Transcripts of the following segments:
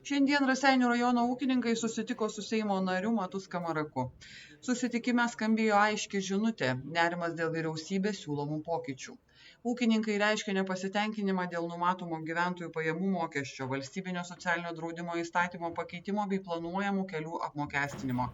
Šiandien Raseinių rajono ūkininkai susitiko su Seimo nariu Matu Skamaraku. Susitikime skambėjo aiški žinutė – nerimas dėl vyriausybės siūlomų pokyčių. Ūkininkai reiškia nepasitenkinimą dėl numatomo gyventojų pajamų mokesčio, valstybinio socialinio draudimo įstatymo pakeitimo bei planuojamų kelių apmokestinimo.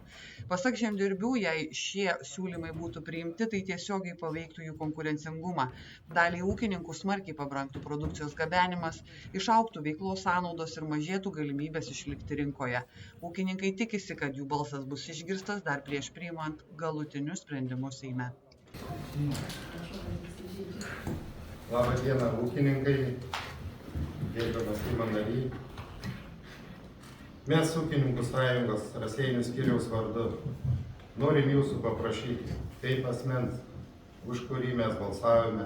Pasak žemdirbių, jei šie siūlymai būtų priimti, tai tiesiogiai paveiktų jų konkurencingumą. Daliai ūkininkų smarkiai pabrangtų produkcijos gabenimas, išaugtų veiklos sąnaudos ir mažėtų galimybės išlikti rinkoje. Ūkininkai tikisi, kad jų balsas bus išgirstas dar prieš priimant galutinius sprendimus Seime. Labą dieną, ūkininkai, gerbiamas Seimo nariai. Mes ūkininkų sąjungos Raseinių skyriaus vardu norim jūsų paprašyti, kaip asmens, už kurį mes balsavome,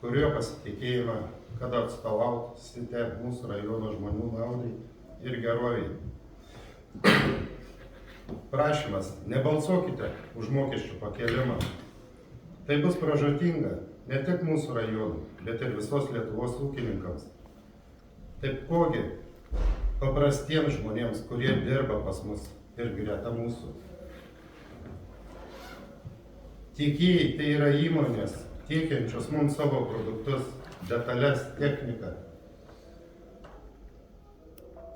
kurio pasitikėjimą, kad atstovausite mūsų rajono žmonių naudai ir geroviai. Prašymas, nebalsuokite už mokesčių pakėlimą. Tai bus pražūtinga ne tik mūsų rajonų, bet ir visos Lietuvos ūkininkams. Taipogi paprastiems žmonėms, kurie dirba pas mus ir greta mūsų. Tiekėjai tai yra įmonės, tiekiančios mums savo produktus, detalės, techniką.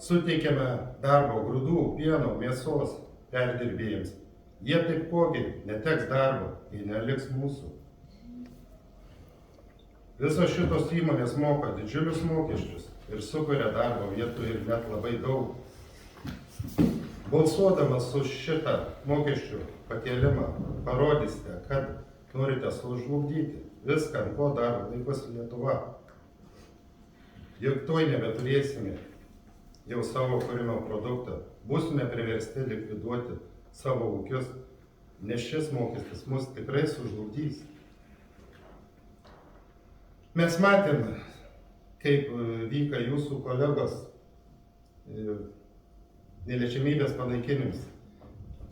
Suteikiame darbo grūdų, pieno, mėsos perdirbėjams. Jie taipogi neteks darbo, jei neliks mūsų. Visos šitos įmonės moka didžiulius mokesčius ir sukuria darbo vietų ir net labai daug. Balsuodamas už šitą mokesčių pakėlimą parodysite, kad norite sužlugdyti viską, ko daro laikosi Lietuva. Juk tuoj nebeturėsime jau savo kūrimo produktą, būsime priversti likviduoti savo ūkius, nes šis mokestis mus tikrai sužlugdys. Mes matėme, kaip vyka jūsų kolegos neliečiamybės panaikinimas,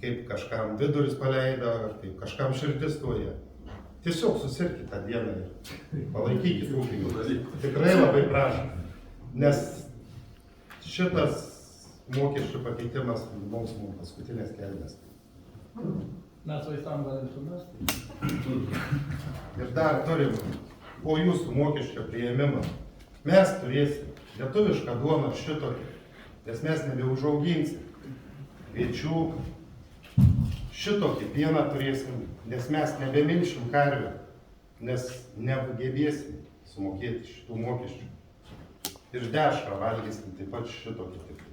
kaip kažkam vidurius paleido, kaip kažkam širdis stoja. Tiesiog susirkit tą dieną ir palaikykit ūkininkus. Tikrai labai prašom, nes šitas mokesčių pakeitimas mums paskutinės kelnes. Mes vaistam galim sumesti. Ir dar turim po jūsų mokesčio priėmimą. Mes turėsim lietuvišką duoną šitokį, nes mes nebeužauginsim kviečių. Šitokį pieną turėsim, nes mes nebemilšim karvių, nes negebėsim sumokėti šitų mokesčių. Ir dešrą valgysim taip pat šitokį tik.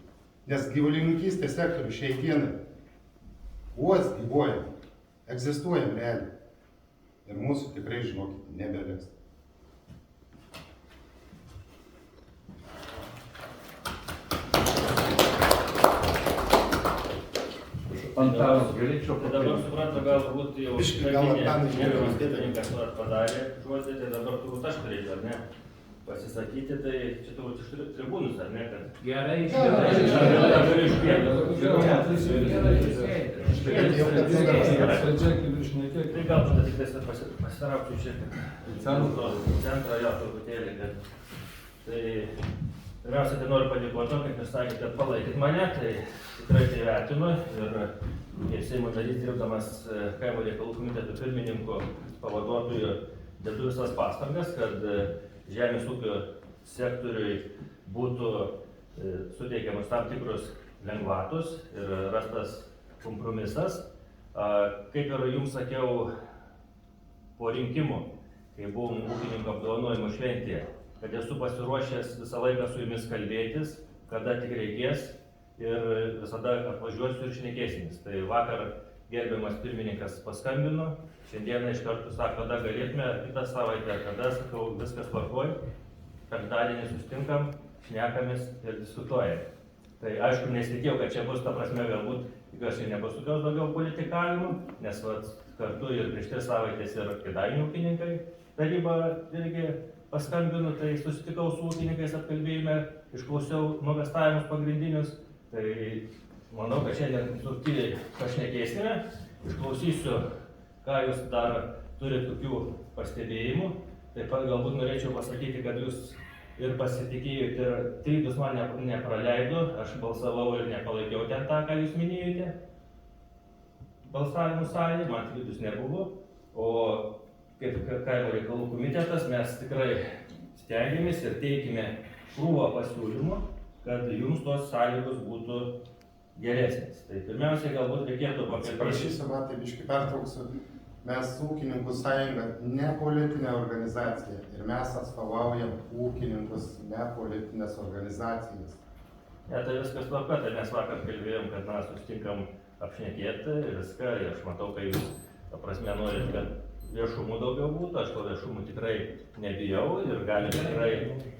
Nes gyvulininkystės sektorių šiai dienai vos gyvuojam, egzistuojam realiai. Ir mūsų tikrai, žinokit, nebeliks. Antanas, galėčiau Tai dabar suprantu, galbūt jau gerbiamas pirmininkas padarė žodį, tai dabar turbūt aš turėčiau, ar ne, pasisakyti, tai čia turbūt iš tribūnus, ar ne, kad... Gerai, Tai galbūt tik pasiraukčiau šiek tiek centrą, jo, truputėlį, kad... Tai pirmiausia, tai noriu padėkoti, kaip jūs sakėte, kad palaikėt mane, tai tikrai tai vertinu ir Seimo narys dirbdamas kaimo reikalų komiteto pirmininko pavaduotoju dedu visas pastangas, kad žemės ūkio sektoriui būtų suteikiamas tam tikrus lengvatus ir rastas kompromisas. Kaip ir jums sakiau po rinkimų, kai buvom ūkininko apdovanojimo šventėje, kad esu pasiruošęs visą laiką su jumis kalbėtis, kada tik reikės ir visada atvažiuosiu ir šnekėsimės. Tai vakar gerbiamas pirmininkas paskambino, šiandieną iš karto sako, kada galėtume, kitą savaitę, kada, sakau, viskas tvarkoj, penktadienį susitinkam, šnekamės ir diskutuojam. Tai aišku, nesitikėjau, kad čia bus, ta prasme, galbūt, tikiuosi, nebus tokios daugiau politikavimų, nes kartu ir prieš 3 savaitės ir Kėdainių ūkininkai taryba irgi paskambino, tai susitikau su ūkininkais, apkalbėjome, išklausiau nuogąstavimus pagrindinius, tai manau, kad šiandien konstruktyviai pašnekėsime, išklausysiu, ką jūs dar turite tokių pastebėjimų, taip pat galbūt norėčiau pasakyti, kad jūs ir pasitikėjot ir Trytus man nepraleido, aš balsavau ir nepalaikiau ten tą, ką jūs minėjote. Balsavimų salėje, man Trytus nebuvo, o kaip kaimo reikalų komitetas mes tikrai stengiamės ir teikime krūvą pasiūlymų, kad jums tos sąlygos būtų geresnės. Tai pirmiausia, galbūt reikėtų pakalbėti. Prašysiu, matai, biškį pertrauksiu. Mes ūkininkų sąjunga ne politinė organizacija ir mes atstovaujam ūkininkus, ne politinės organizacijas. Ne, tai viskas tvarka, tai mes vakar kalbėjom, kad mes susitinkam apšnekėti ir viską, ir aš matau, kai jūs, ta prasme, norit, kad viešumų daugiau būtų, aš to viešumų tikrai nebijau ir galim tikrai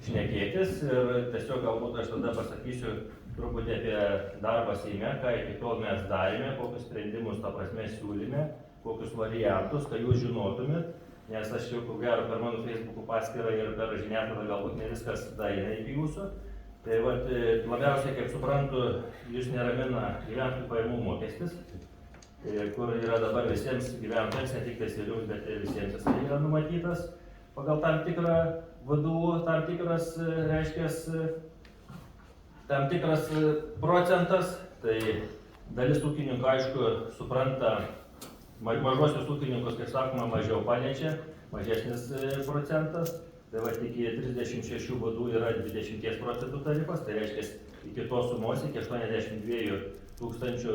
šnekėtis ir tiesiog galbūt aš tada pasakysiu truputį apie darbą Seime, ką iki tol mes darėme, kokius sprendimus, ta prasme, siūlyme, kokius variantus, kad jūs žinotumėt, nes aš jau, ko gero, per mano Facebook'ų paskyrą ir per žiniasklaidą galbūt ne viskas daeina iki jūsų. Tai vat, labiausiai, kaip suprantu, jūs neramina gyventojų pajamų mokestis, kur yra dabar visiems gyventojams, ne tik teisėlius, bet ir visiems jis yra numatytas pagal tam tikrą VDU, tam tikras, reiškias, tam tikras procentas. Tai dalis ūkininkų, aišku, supranta, mažosius ūkininkus, kaip sakoma, mažiau paliečia, mažesnis procentas. Tai va, iki 36 vadų yra 20 procentų tarifas, tai reiškia, iki tos sumos, iki 82 tūkstančių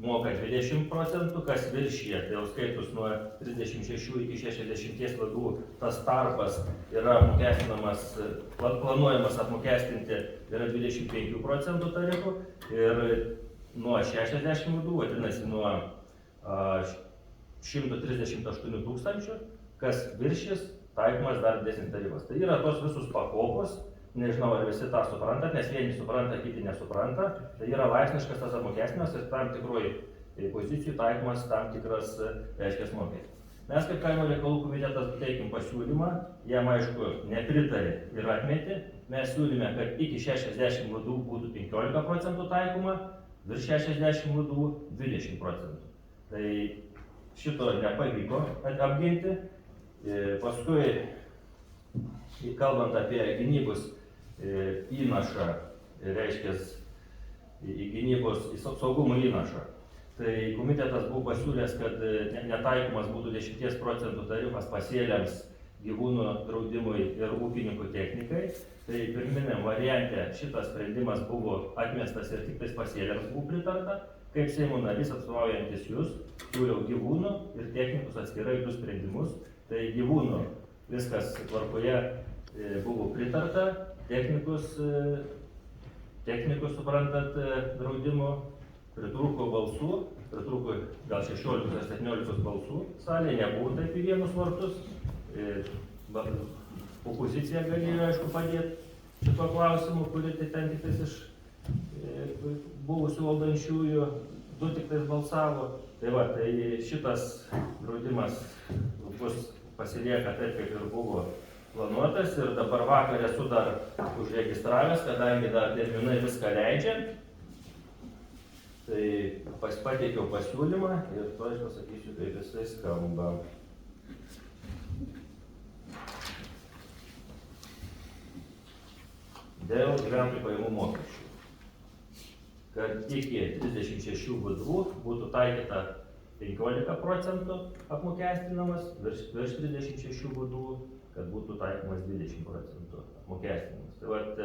moka 20 procentų, kas viršyje, tai jau skaitus nuo 36 iki 60 vadų, tas tarpas yra apmokestinamas, planuojamas apmokestinti yra 25 procentų tarifų ir nuo 60 vadų, vadinasi, nuo 138 tūkstančių, kas viršys, taikomas dar didesnis tarifas. Tai yra tos visus pakopos, nežinau, ar visi tą suprantat, nes vieni supranta, kiti nesupranta. Tai yra laipsniškas tas apmokestinimas ir tam tikroj pozicijų taikomas tam tikras, reiškia, mokestis. Mes kaip kaimo reikalų komitetas teikim pasiūlymą, jam aišku nepritarė ir atmetė. Mes siūlyme, kad iki 60 vadų būtų 15 procentų taikoma, virš 60 vadų 20 procentų. Tai šito nepavyko apginti. Paskui, kalbant apie gynybos įnašą, reiškia į gynybos, į saugumo įnašą, tai komitetas buvo pasiūlęs, kad netaikomas būtų 10 procentų tarifas pasėliams, gyvūnų draudimui ir ūkininkų technikai. Tai pirminiam variante šitas sprendimas buvo atmestas ir tik tais pasėliams buvo pritarta. Kaip Seimo narys atstovaujantis jūs, siūliau gyvūnų ir technikus atskirai du sprendimus. Tai gyvūnų viskas tvarkoje buvo pritarta, technikus, suprantat, draudimo pritrūko balsų, pritrūko gal 16 ar 17 balsų salėje, nebuvo taip į vienus vartus. Opozicija galėjo, aišku, padėti šito klausimu, kuri ten tik iš buvusių valdančiųjų, du tik tais balsavo. Tai va, tai šitas draudimas bus pasilieka taip, kaip ir buvo planuotas ir dabar vakar esu dar užregistravęs, kadangi dar terminai viską leidžia. Tai pateikiau pasiūlymą ir to aš pasakysiu, kaip jisai skamba. Dėl gyventojų pajamų mokesčių. Kad iki 36 vadų būtų taikyta 15 procentų apmokestinamas, virš 36 vadų, kad būtų taikomas 20 procentų apmokestinimas. Tai vat,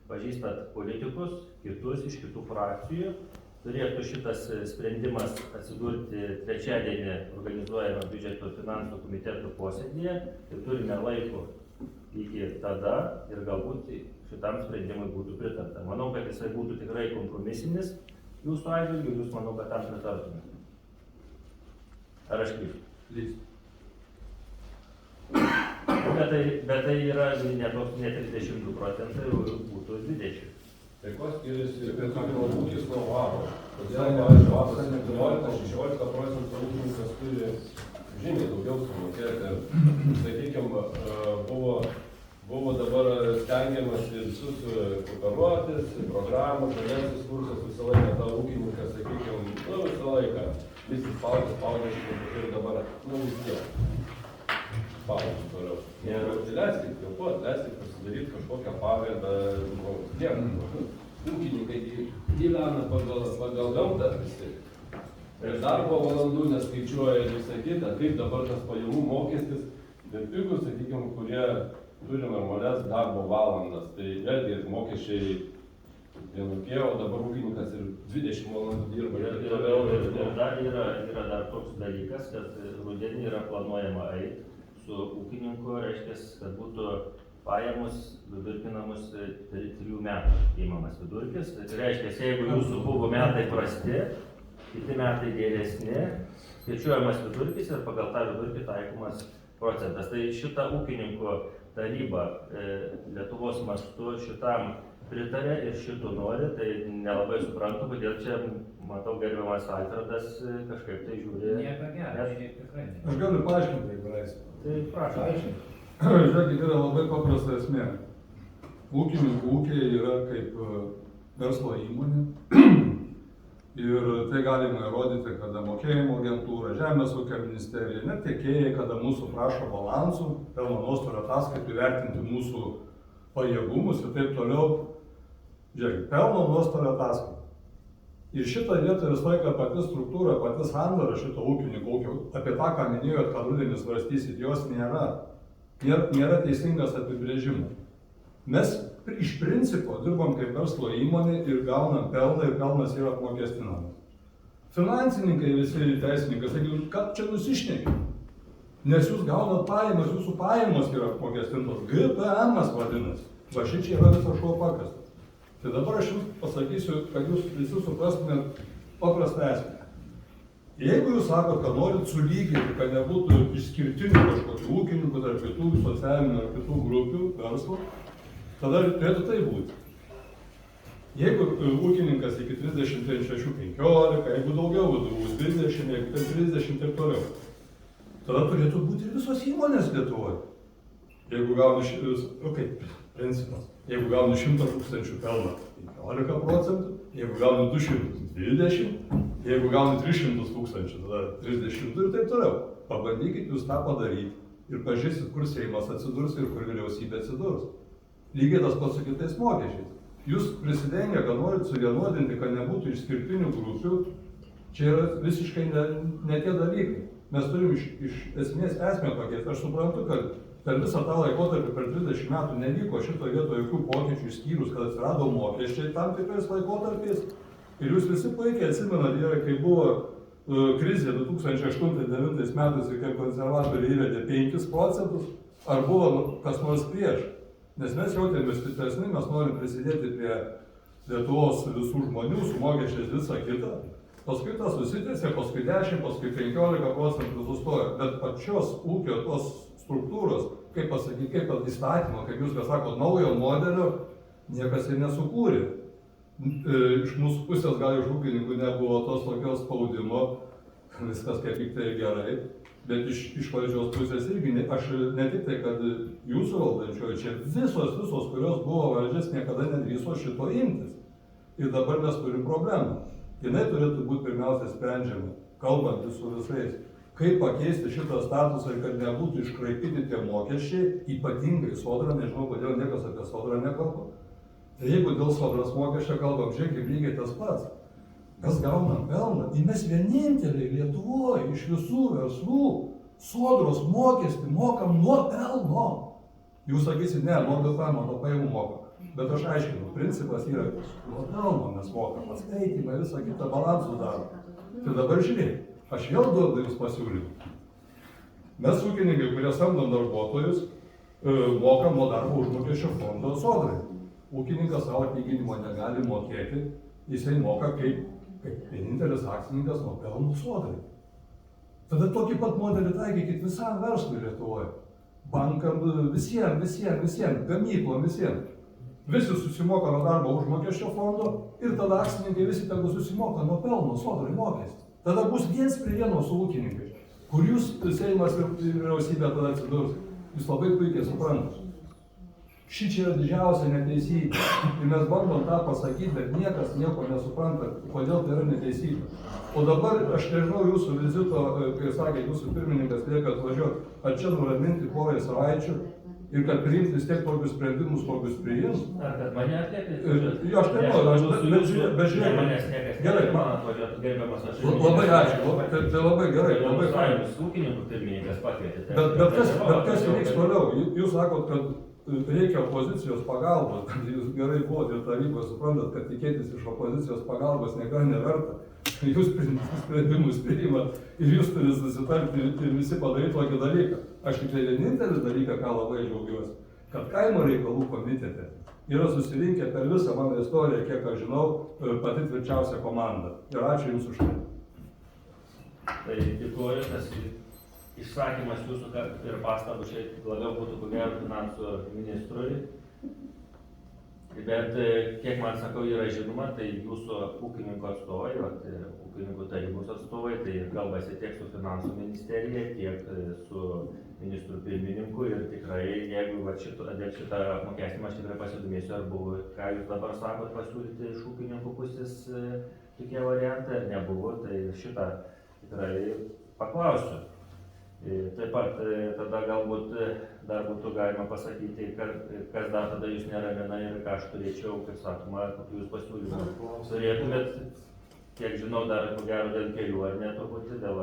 pažįstat politikus, kitus iš kitų frakcijų, turėtų šitas sprendimas atsidurti trečiadienį organizuojama biudžeto finansų komitetų posėdyje ir turime laiko iki tada ir galbūt šitam sprendimui būtų pritarta. Manau, kad jisai būtų tikrai kompromisinis jūsų atžvilgiu ir jūs, manau, kad tam pritartumėte. Ar aš klystu? Bet tai yra ne 32 procentai, būtų 20. Tai kuo skiriasi pieno ūkis nuo varo? Kodėl, pavyzdžiui, varas 17-16 procentų ūkininkas turi žymiai daugiau sumokėti. Sakykime, buvo dabar stengiamas visus kooperuotis, programos, žaliasis kursas visą laiką tą ūkininką, sakykime, visą laiką visi spaudė ir dabar, vis tiek. pavyzdžiui, toliau. Ir leiskit kvėpuot, leiskit pasidaryti kažkokią pagrindą, ūkininkai gyvena pagal gamtą visi. Ir darbo valandų neskaičiuoja ir visą kitą, kaip dabar tas pajamų mokestis, bet pigus, sakykime, kurie turi normalias darbo valandas, tai vėlgi mokesčiai vienokie, o dabar ūkininkas ir 20 valandų dirba. Ir dar yra dar toks dalykas, kad rudenį yra planuojama eiti su ūkininku, reiškia, kad būtų pajamos vidurkinamos 3 metų įmamas vidurkis. Tai reiškia, jeigu jūsų buvo metai prasti, kiti metai geresni, skaičiuojamas vidurkis ir pagal tą vidurkį taikomas procentas. Tai šita ūkininkų taryba Lietuvos mastu šitam pritarė ir šito nori, tai nelabai suprantu, kodėl čia, matau, gerbiamas Alfredas kažkaip tai žiūri. Nieko gero, tikrai ne. Aš galiu paaiškinti, jeigu leisite. Tai prašau. Žiūrėkit, yra labai paprasta esmė. Ūkininkų ūkiai yra kaip verslo įmonė. Ir tai galima įrodyti, kada mokėjimo agentūra, Žemės ūkio ministerija, net tiekėjai, kada mūsų prašo balansų, pelno nuostolio ataskaitų įvertinti mūsų pajėgumus ir taip toliau. Žiūrėkit, pelno nuostolio ataskaita. Ir šitą vietą visą laiką pati struktūra, pati sandara šito ūkininko ūkio, apie tą, ką minėjot, kad rudenį svarstysit, jos nėra. Nėra teisingas apibrėžimas. Mes iš principo dirbam kaip verslo įmonė ir gaunam pelną ir pelnas yra apmokestinamas. Finansininkai visi teisininkai sakytų, kad čia nusišnekė. Nes jūs gaunat pajamas, jūsų pajamos yra apmokestintos. GPM-as vadinasi. Va šičia yra visas šuo pakastas. Tai dabar aš jums pasakysiu, kad jūs visi suprastumėt paprastą esmę. Jeigu jūs sakot, kad norit sulyginti, kad nebūtų išskirtinių kažkokių ūkininkų, tarp kitų socialinių ar kitų grupių verslo, tada turėtų tai būti. Jeigu ūkininkas iki 36-15, jeigu daugiau vadovų, 20, jeigu 30 ir toliau, tada turėtų būti ir visos įmonės Lietuvoje. Jeigu gauni, principas, jeigu gauni 100 000 pelną, 15%, jeigu gauni 220, jeigu gauni 300 000, tada 30 ir taip toliau. Pabandykit jūs tą padaryti ir pažiūrėsit, kur Seimas atsidurs ir kur vyriausybė atsidurs. Lygiai tas pats su kitais mokesčiais. Jūs prisidengę, kad norit suvienodinti, kad nebūtų išskirtinių grupių, čia yra visiškai ne tie dalykai. Mes turim iš esmės esmę pakeisti. Aš suprantu, kad per visą tą laikotarpį, per 30 metų nevyko šito vietoje jokių pokyčių išskyrus, kad atsirado mokesčiai tam tikrais laikotarpiais. Ir jūs visi puikiai atsimenate, kai buvo krizė 2008-2009 metais ir kai konservatoriai įvedė 5%, ar buvo kas nors prieš. Nes mes jautėmės stipresni, mes norim prisidėti prie Lietuvos visų žmonių, su mokesčiais visą kitą. Paskui tas susitėsė, paskui 10, paskui 15% sustojo. Bet pačios ūkio tos struktūros, kaip pasakyti, kaip įstatymo, kaip jūs sakot, naujo modelio, niekas ir nesukūrė. Iš mūsų pusės gal iš ūkininkų nebuvo tos tokios spaudimo, viskas kaip tik tai gerai, bet iš valdžios pusės irgi, aš ne tik tai, kad jūsų valdančioji, čia visos, kurios buvo valdžias, niekada nedrįso šito imtis. Ir dabar mes turim problemą. Jinai turėtų būti pirmiausia sprendžiama, kalbant su visais, kaip pakeisti šitą statusą ir kad nebūtų iškraipyti tie mokesčiai, ypatingai sodra, nežinau, kodėl niekas apie sodrą nekalba. Tai jeigu dėl sodros mokesčio kalbam, žiūrėkit, lygiai tas pats. Mes gaunam pelną, ir mes vieninteliai Lietuvoje iš visų verslų sodros mokestį mokam nuo pelno. Jūs sakysit, ne, nuo GPM, nuo pajamų mokam. Bet aš aiškinu, principas yra, nuo pelno mes mokam, atskaitymą, visą kitą balansų darom. Tai dabar žiūrėk, aš vėl duodu jums pasiūlymą. Mes ūkininkai, kurie samdom darbuotojus, mokam nuo darbo užmokesčio fondo sodrai. Ūkininkas savo atlyginimo negali mokėti, jisai moka kaip vienintelis akcininkas nuo pelno sodrai. Tada tokį pat modelį taikykit visam verslui Lietuvoje. Bankam, visiems, gamyklom, visiems. Visi susimoka nuo darbo užmokesčio fondo ir tada akcininkai visi tegu susimoka nuo pelno sodrai mokestį. Tada bus viens prie vieno su ūkininkai, kur jūs Seimas ir vyriausybė tada atsidurs. Jūs labai puikiai suprantate. Šičia yra didžiausia neteisybė. Ir mes bandom tą pasakyti, bet niekas nieko nesupranta, kodėl tai yra neteisybė. O dabar aš nežinau jūsų vizito, kai sakė, jūsų pirmininkas lieka atvažiuoti, ar čia nuraminti porai savaičių ir kad priimti vis tiek tokius sprendimus, kokius priims. Ar kad mane atliekti? Jo, aš nenoriu, bet žiūrėk. Manęs niekas Gerai, man atvažiuoti, gerbiamas aš. Labai ačiū, tai labai gerai, labai fainai. Ūkininkų pirmininkas pakvietė. Bet kas vyks toliau? Jūs sakot, kad reikia opozicijos pagalbos, jūs gerai buvote ir taryboje suprantat, kad tikėtis iš opozicijos pagalbos niekada neverta. Jūs sprendimus priimat ir jūs turite susitarti ir visi padaryti tokį dalyką. Aš tik tai vienintelis dalyką, ką labai džiaugiuosi, kad kaimo reikalų komitete yra susirinkę per visą mano istoriją, kiek aš žinau, pati tvirčiausia komanda. Ir ačiū Jums už tai. Tai dėkuoju, tas išsakymas jūsų ir pastabų šiaip labiau būtų ko gero finansų ministrui. Bet kiek man sakau yra žinoma, tai jūsų ūkininkų atstovai, ūkininkų tarybos atstovai, tai kalbasi tiek su finansų ministerija, tiek su ministru pirmininku ir tikrai, jeigu dėl šitą apmokestinimą aš tikrai pasidomėsiu, ar buvo, ką jūs dabar sakot, pasiūlyti iš ūkininkų pusės tokie variantai, ar nebuvo, tai šitą tikrai paklausiu. Taip pat tada galbūt dar būtų galima pasakyti, kas dar tada jūs neramina ir ką aš turėčiau, kaip sakoma, kokių jūs pasiūlymų turėtumėt. Kiek žinau, dar ko gero dėl kelių ar ne, turbūt dėl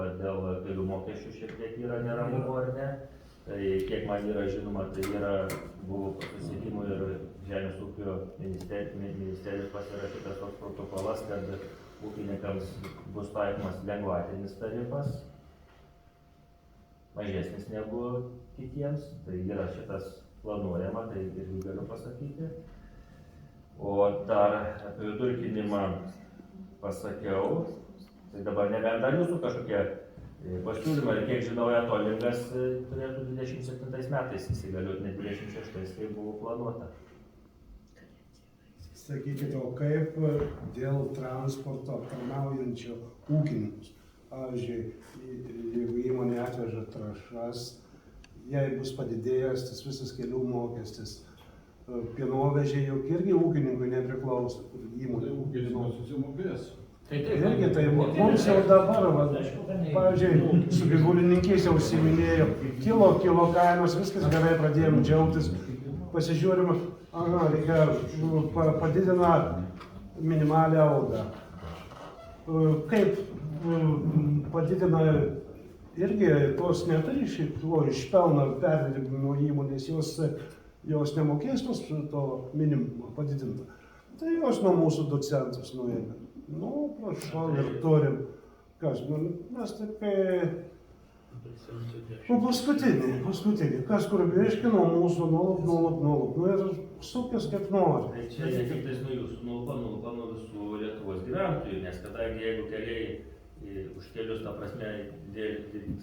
kelių mokesčių šiek tiek yra neramumų ar ne. Tai kiek man yra žinoma, tai buvo susisiekimų ir Žemės ūkio ministerijos pasirašytas toks protokolas, kad ūkininkams bus taikomas lengvatinis tarifas, mažesnis negu kitiems, tai yra šitas planuojama, tai irgi galiu pasakyti. O dar apie vidurkinimą pasakiau, tai dabar nebent dar jūsų kažkokie pasiūlymai, ir kiek žinau, etolingas turėtų 27 metais įsigalioti, ne 26, tai buvo planuota. Sakykite, o kaip dėl transporto aptarnaujančio ūkininkus? Pavyzdžiui, jeigu įmonė atveža trąšas, jei bus padidėjęs tas visas kelių mokestis, pienovežiai juk irgi ūkininkui nepriklauso, įmonė. Ūkininkas susimokės. Irgi tai mums jau dabar, pavyzdžiui, su gyvulininkais jau užsiminėjo, kilo kainos, viskas gerai, pradėjom džiaugtis, pasižiūrim, reikia padidina minimalią algą. Kaip padidina irgi tos neturi šito iš pelno perdirbimo įmonės, jos nemokės to minimumo padidinto. Tai jos nuo mūsų docentus nuėmė. Nu, prašau, ir turim. Kas, mes taip paskutinį, kas kur virškino nuo mūsų, nuolap, ir sukės kaip nori. Tai čia ne tik tais nuo jūsų, nuo visų Lietuvos gyventojų, nes kadangi jeigu keliai už kelius, ta prasme,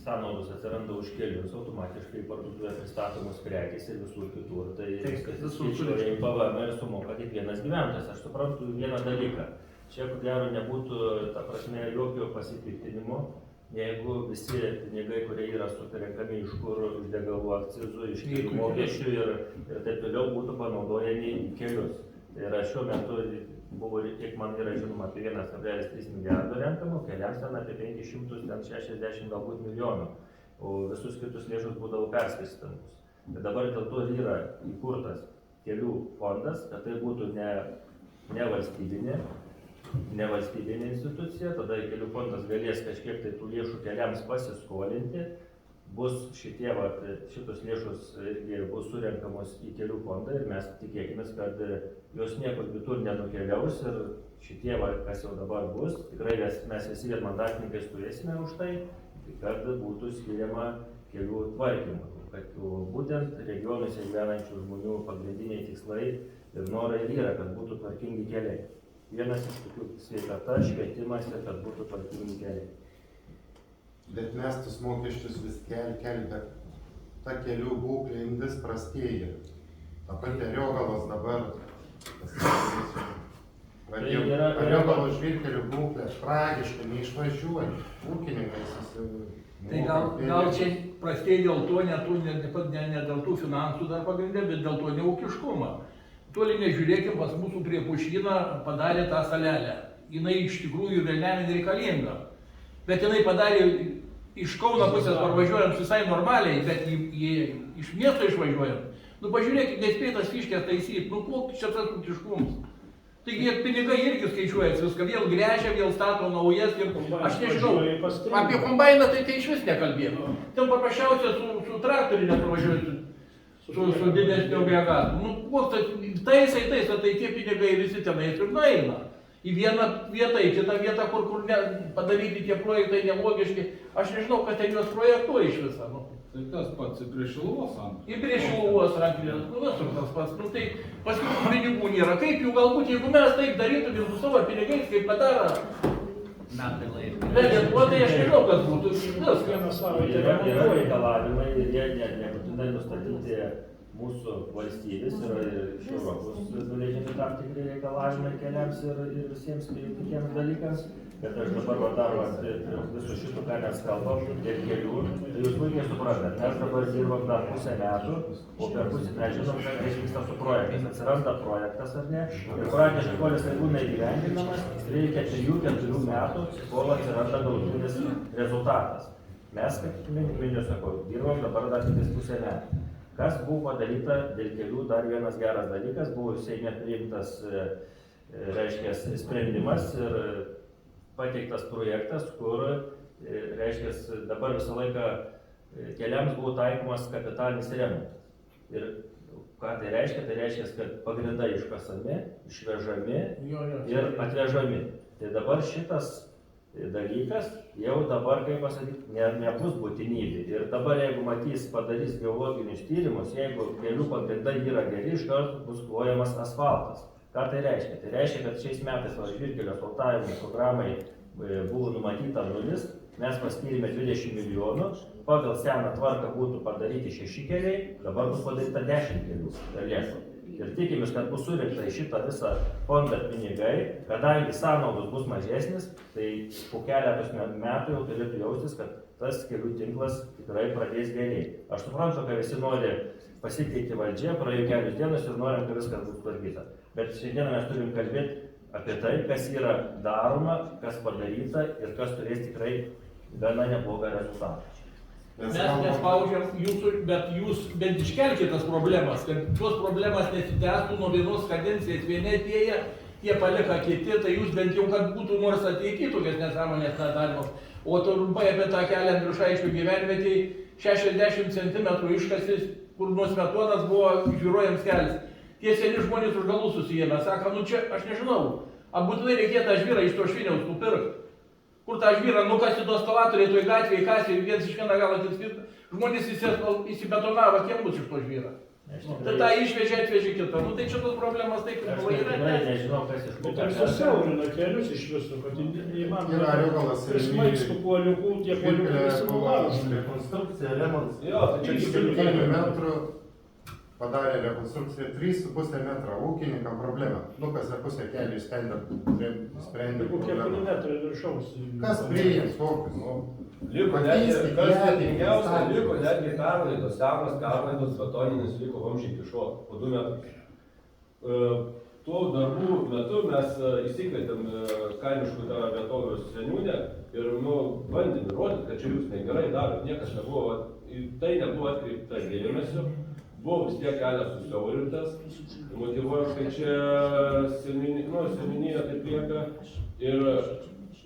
sąnaudos atsiranda už kelius, automatiškai parduotuvėje pristatomos prekės ir visur kitur, tai viskas įskaičiuoja į PVM ir sumoka kiekvienas gyventojas. Aš suprantu vieną dalyką, čia ko gero nebūtų, ta prasme, jokio pasipiktinimo, jeigu visi pinigai, kurie yra surenkami iš kurų, iš degalų akcizų, iš kelių mokesčių ir taip toliau būtų panaudojami į kelius. Tai yra šiuo metu buvo, kiek man yra žinoma, apie 1,3 milijardo renkamų, keliams ten apie 560 galbūt milijonų, o visus kitus lėšus būdavo perskirstamos. Bet dabar dėl to yra įkurtas kelių fondas, kad tai būtų ne valstybinė institucija, tada kelių fondas galės kažkiek tai tų lėšų keliams pasiskolinti, bus šitos lėšos irgi bus surenkamos į kelių fondą ir mes tikėkime, kad jos niekur kitur nenukeliaus ir šitie, kas jau dabar bus, tikrai mes visi vienmandatininkai turėsime už tai, kad būtų skiriama kelių tvarkymui. Kad būtent regionuose gyvenančių žmonių pagrindiniai tikslai ir norai yra, kad būtų tvarkingi keliai. Vienas iš tokių sveikata, švietimas ir kad būtų tvarkingi keliai. Bet mes tas mokesčius vis keli, bet ta kelių būklė vis prastėja. Ta pati Ariogalos dabar, Ariogalo žvyrkelių būklė tragiška, neišvažiuoja. Ūkininkai Tai gal čia prastėja dėl to, ne dėl tų finansų dar pagrindė, bet dėl to neūkiškumą. Toli nežiūrėkim, pas mūsų prie Pušyną padarė tą salelę. Jinai iš tikrųjų velniam reikalinga. Bet jinai padarė iš Kauno pusės parvažiuojant visai normaliai, bet iš miesto išvažiuojant. Nu pažiūrėkit, nespėtas fiškės taisyti, nu koks čia tas ūkiškumas. Taigi pinigai irgi skaičiuojas viską, vėl gręžia, vėl stato naujas ir aš nežinau, apie kombainą tai iš vis nekalbėjau. Ten paprasčiausia su traktoriu nepravažiuoju, su didesniu agregatu. Nu, koks taisai, tai tie pinigai visi tenais ir nueina. Į vieną vietą, į kitą vietą, kur padaryti tie projektai nelogiški. Aš nežinau, kas ten juos projektuoja iš visą. Nu. Tai tas pats ir prie Šiluvos rankinės. Ir prie Šiluvos rankinės, nu visur tas pats. Nu tai paskui pinigų nėra. Kaip jų galbūt, jeigu mes taip darytumėm su savo pinigais, kaip padaro metai laiko. Bet Lietuva, tai aš nežinau, kas būtų. Yra reikalavimai ir jie nebūtinai nustatyti mūsų valstybės, yra iš Europos nuleidžiami tam tikri reikalavimai keliams ir visiems kitiems dalykams. Bet aš dabar dar visu šitų, ką mes kalbam, dėl kelių, tai jūs puikiai suprantate, mes dabar dirbam dar pusę metų, o per pusę mes žinom, kad vyksta su projektais. Atsiranda projektas ar ne, ir praktiškai, kol jis būna įgyvendinamas, reikia 3-4 metų, kol atsiranda galutinis rezultatas. Mes, kaip miniu, sakau, dirbam dabar dar tik pusę metų. Kas buvo padaryta dėl kelių, dar vienas geras dalykas, buvo Seime priimtas, reiškia, sprendimas ir pateiktas projektas, kur, reiškia, dabar visą laiką keliams buvo taikomas kapitalinis remontas. Ir ką tai reiškia? Tai reiškia, kad pagrindai iškasami, išvežami ir atvežami. Tai dabar šitas dalykas jau dabar, kaip pasakyti, nebus būtinybė. Ir dabar, jeigu matys, padarys geologinius tyrimus, jeigu kelių pagrindai yra geri, iš karto bus klojamas asfaltas. Ką tai reiškia? Tai reiškia, kad šiais metais žvyrkelio asfaltavimo programai buvo numatyta 0, mes paskyrėme 20 milijonų, pagal seną tvarką būtų padaryti 6 keliai, dabar bus padaryta 10 kelių per Lietuvą. Ir tikimės, kad bus surinkta į šitą visą fondą pinigai, kadangi sąnaudos bus mažesnis, tai po keletos metų jau turėtų jaustis, kad tas kelių tinklas tikrai pradės gerėti. Aš suprantu, kad visi nori pasikeiti valdžia, praėjo kelios dienos ir norim, kad viskas bus tvarkyta. Bet šiandieną mes turim kalbėti apie tai, kas yra daroma, kas padaryta ir kas turės tikrai gana neblogą rezultatą. Mes nespaudžiam jūsų, bet jūs bent iškelkite tas problemas, kad tos problemas nesitęstų nuo vienos kadencijos vieni atėję, tie palika kiti, tai jūs bent jau, kad būtų nors ateity tokias nesąmonės nedarimos. O trumpai apie tą kelią Andriušaičio gyvenvietėj 60 cm iškasis, kur nuo Smetonos buvo žiūrojams kelias. Tie seni žmonės už galų susijėmė, sako, nu čia aš nežinau, būtinai reikėtų tą žvyrą iš to Šviniaus nupirkti. Kur tą žvyrą nukasi tos skalatoriai toj gatvėje, kasė viens iš vieną galą kitą, žmonės įsibetonavo, kiek bus iš to žvyrą. Tai tą išvežė, atvežė kitą. Nu tai čia tos problemas taip ir buvo yra. Aš nežinau, kas iš bet ir susiaurino kelius iš visų, kad neįmanoma prismaigstų poliukų, tie poliukai visi nuvaros. Rekonstrukcija, remontas. Jo, tai čia 100 metrų padarė rekonstrukciją 3,5 metrą. Ūkininkam problema. Nukasė pusę kelių sprendė Kokie problemą. kilometrai viršaus. Kas priims tokius? liko netgi, kas sudėtingiausia, liko netgi perlaidos, senas perlaidos betoninis liko vamzdžiai iki šono, po 2 metrus. Tuo darbų metu mes įsikvietėm kaimiškų vietovių seniūnę ir bandėm įrodyti, kad čia jūs negerai darot, niekas nebuvo, tai nebuvo atkreipta dėmesio, buvo vis tiek kelias susiaurintas, motyvuoja, kad čia seniūnija taip lieka ir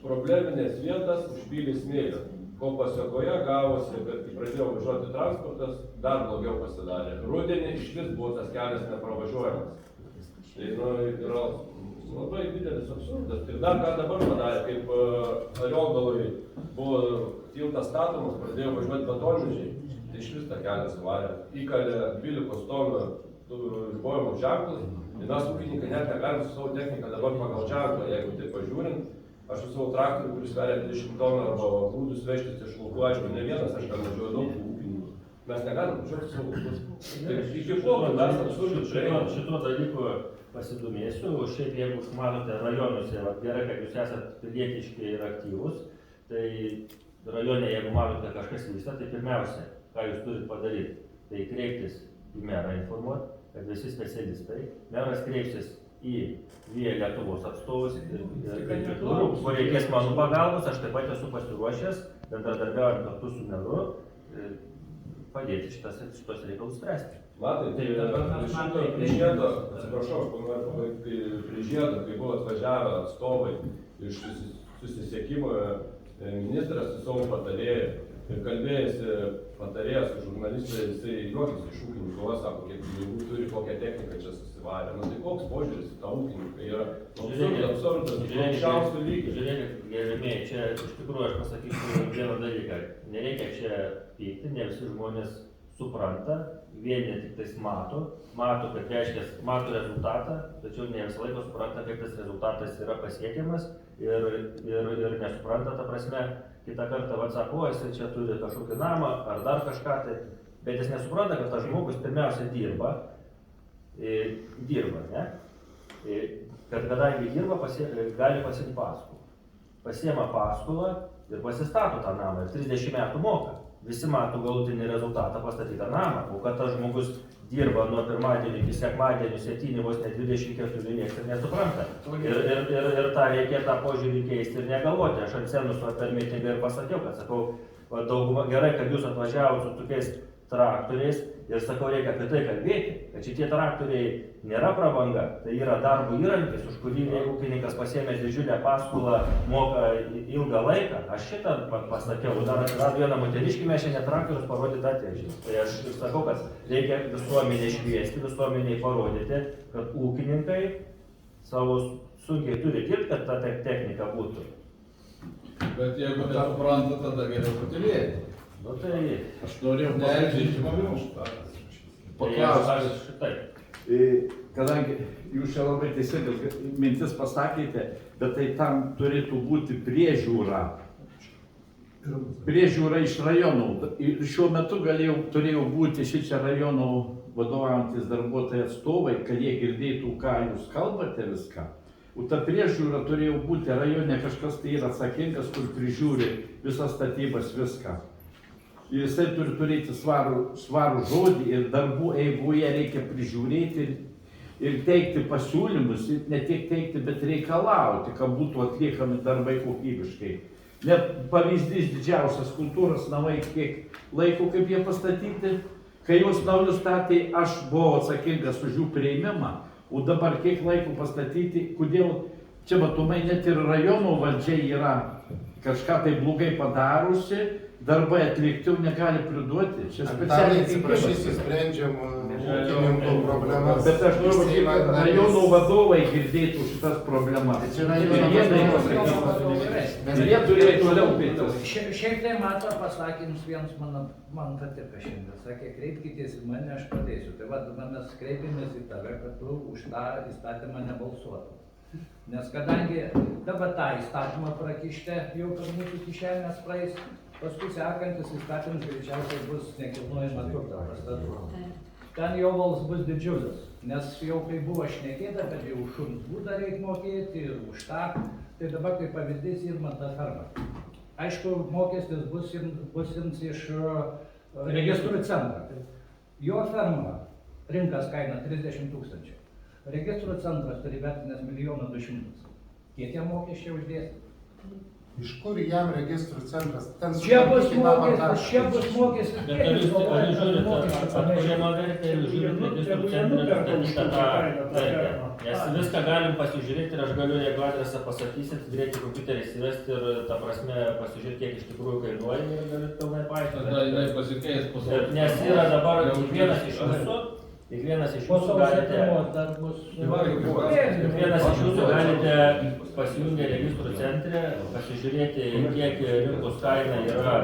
probleminės vietas užpylė smėlio. Ko pasekoje gavosi, kad kai pradėjo važiuoti transportas, dar blogiau pasidarė. Rudenį išvis buvo tas kelias nepravažiuojamas. Tai yra labai didelis absurdas. Ir dar ką dabar padarė, kaip Ariogaloj buvo tiltas statomas, pradėjo važiuoti betonvežiai, tai išvis tą kelią suvarė. Įkalė 12 tonų ribojimo ženklus, ir mes ūkininkai net negalim su savo technika dabar pagal ženklą, jeigu taip pažiūrint. Aš su savo traktoriu, kuris sveria 20 tonų arba grūdus vežtis iš laukų, aišku, ne vienas, aš ten važiuoju daug ūkininkų. Mes negalim važiuoti savo laukus. Tai iki ploto mes absurdiškai. Šituo dalyku pasidomėsiu, o šiaip jeigu manote rajonuose, gerai, kad jūs esate pilietiški ir aktyvus, tai rajone, jeigu manote kažkas vyksta, tai pirmiausia, ką jūs turite padaryti, tai kreiptis į merą informuoti, kad visi specialistai, meras kreipsis į Via Lietuvos atstovus ir kitur, kur reikės mano pagalbos, aš taip pat esu pasiruošęs, bendradarbiaujant kartu su meru, padėti šitos reikalus spręsti. Matai, tai šito prie žiedo, atsiprašau, aš noriu pabaigti, prie žiedo, kai buvo atvažiavę atstovai iš susisiekimo ministras su savo patarėju ir kalbėjęs patarėjas su žurnalistai, jisai juokėsi iš ūkininkų, sako, kiek pinigų turi, kokią techniką čia susivarė. Nu tai koks požiūris į tą ūkininką yra absurdas, aukščiausių lygių. Žiūrėkit, gerbėmiai, čia iš tikrųjų aš pasakysiu vieną dalyką. Nereikia čia pykti, ne visi žmonės supranta, vieni tik tais mato, kad reiškia, mato rezultatą, tačiau ne visą laiką supranta, kaip tas rezultatas yra pasiekiamas ir nesupranta, ta prasme, kitą kartą sako, jisai čia turi kažkokį namą ar dar kažką, tai, bet jis nesupranta, kad tas žmogus pirmiausia dirba, ne? Kad kadangi dirba, gali pasiimti paskolą. Pasiema paskolą ir pasistato tą namą ir 30 metų moka. Visi mato galutinį rezultatą pastatytą namą, o kad tas žmogus dirba nuo pirmadienio iki sekmadienio 7 vos ne 24 niekas ir nesupranta. Ir tą reikia tą požiūrį keisti ir negalvoti. Aš ant scenos per mitingą ir pasakiau, kad sakau, dauguma gerai, kad jūs atvažiavote su tokiais traktoriais ir sakau, reikia apie tai kalbėti, kad šitie traktoriai nėra prabanga, tai yra darbo įrankis, už kurį ūkininkas pasiėmęs didžiulę paskolą moka ilgą laiką. Aš šitą pasakiau, dar atsirado vieną moteriškį, mes šiandien traktorius parodyti atvežį. Tai aš sakau, kad reikia visuomenė šviesti, visuomeniai parodyti, kad ūkininkai savo sunkiai turi dirbti, kad ta technika būtų. Bet jeigu nesupranta, tada geriau patylėti. Nu tai... Aš norėjau paklausti. Kadangi jūs čia labai teisingas mintis pasakėte, bet tai tam turėtų būti priežiūra. Priežiūra iš rajonų. Ir šiuo metu turėjo būti šičia rajonų vadovaujantis darbuotojai atstovai, kad jie girdėtų, ką jūs kalbate viską. O ta priežiūra turėjo būti rajone, kažkas tai yra atsakingas, kur prižiūri visas statybas, viską. Ir jisai turi turėti svarų žodį ir darbų eigoje reikia prižiūrėti ir teikti pasiūlymus, ne tik teikti, bet reikalauti, kad būtų atliekami darbai kokybiškai. Net pavyzdys didžiausias kultūros namai, kiek laiko kaip jie pastatyti, kai juos naujus statė, aš buvau atsakingas už jų priėmimą, o dabar kiek laiko pastatyti, kodėl čia matomai net ir rajono valdžia yra kažką tai blogai padarusi, darbai atlikti, jau negali priduoti. Čia specialiai atsiprašysiu, sprendžiam ūkininkų problemas. Bet aš noriu, kad rajonų vadovai girdėtų šitas problemas. Ir jie turėjo toliau pėtis. Šiaip tai mato pasakymus vienas man patiko šiandien. Sakė, kreipkitės į mane, aš padėsiu. Tai va, mes kreipėmės į tave, kad tu už tą įstatymą nebalsuotum. Nes kadangi dabar tą įstatymą prakište, jau per mūsų kišenės praeis, paskui sekantis įstatymas greičiausiai bus nekilnojamą turtą pastatų. Ten jo vals bus didžiulis, nes jau kai buvo šnekėta, kad jau už šuns būdą reikia mokėti ir už tą, tai dabar kaip pavyzdys Irmanto ferma. Aišku, mokestis bus jums iš registrų centro. Jo ferma rinkas kaina 30 000. Registrų centras turi vertinęs 1 200 000. Kiek jam mokesčiai uždės? Iš kur jam registrų centras? Čia bus mokestis. Bet ar jūs žiūrite, atkuriamą vertę ir žiūrite registrų centrą nustatytą tą vertę? Nes viską galim pasižiūrėti ir aš galiu, jeigu adresą pasakysit, greitai kompiuterį įsivesti ir ta prasme pasižiūrėti, kiek iš tikrųjų kainuoja ir galiu pilnai paaiškinti. Tada jinai pasikeis puslapį. Nes yra dabar kiekvienas iš jūsų galite pasijungę registrų centre, pasižiūrėti, kiek rinkos kaina yra,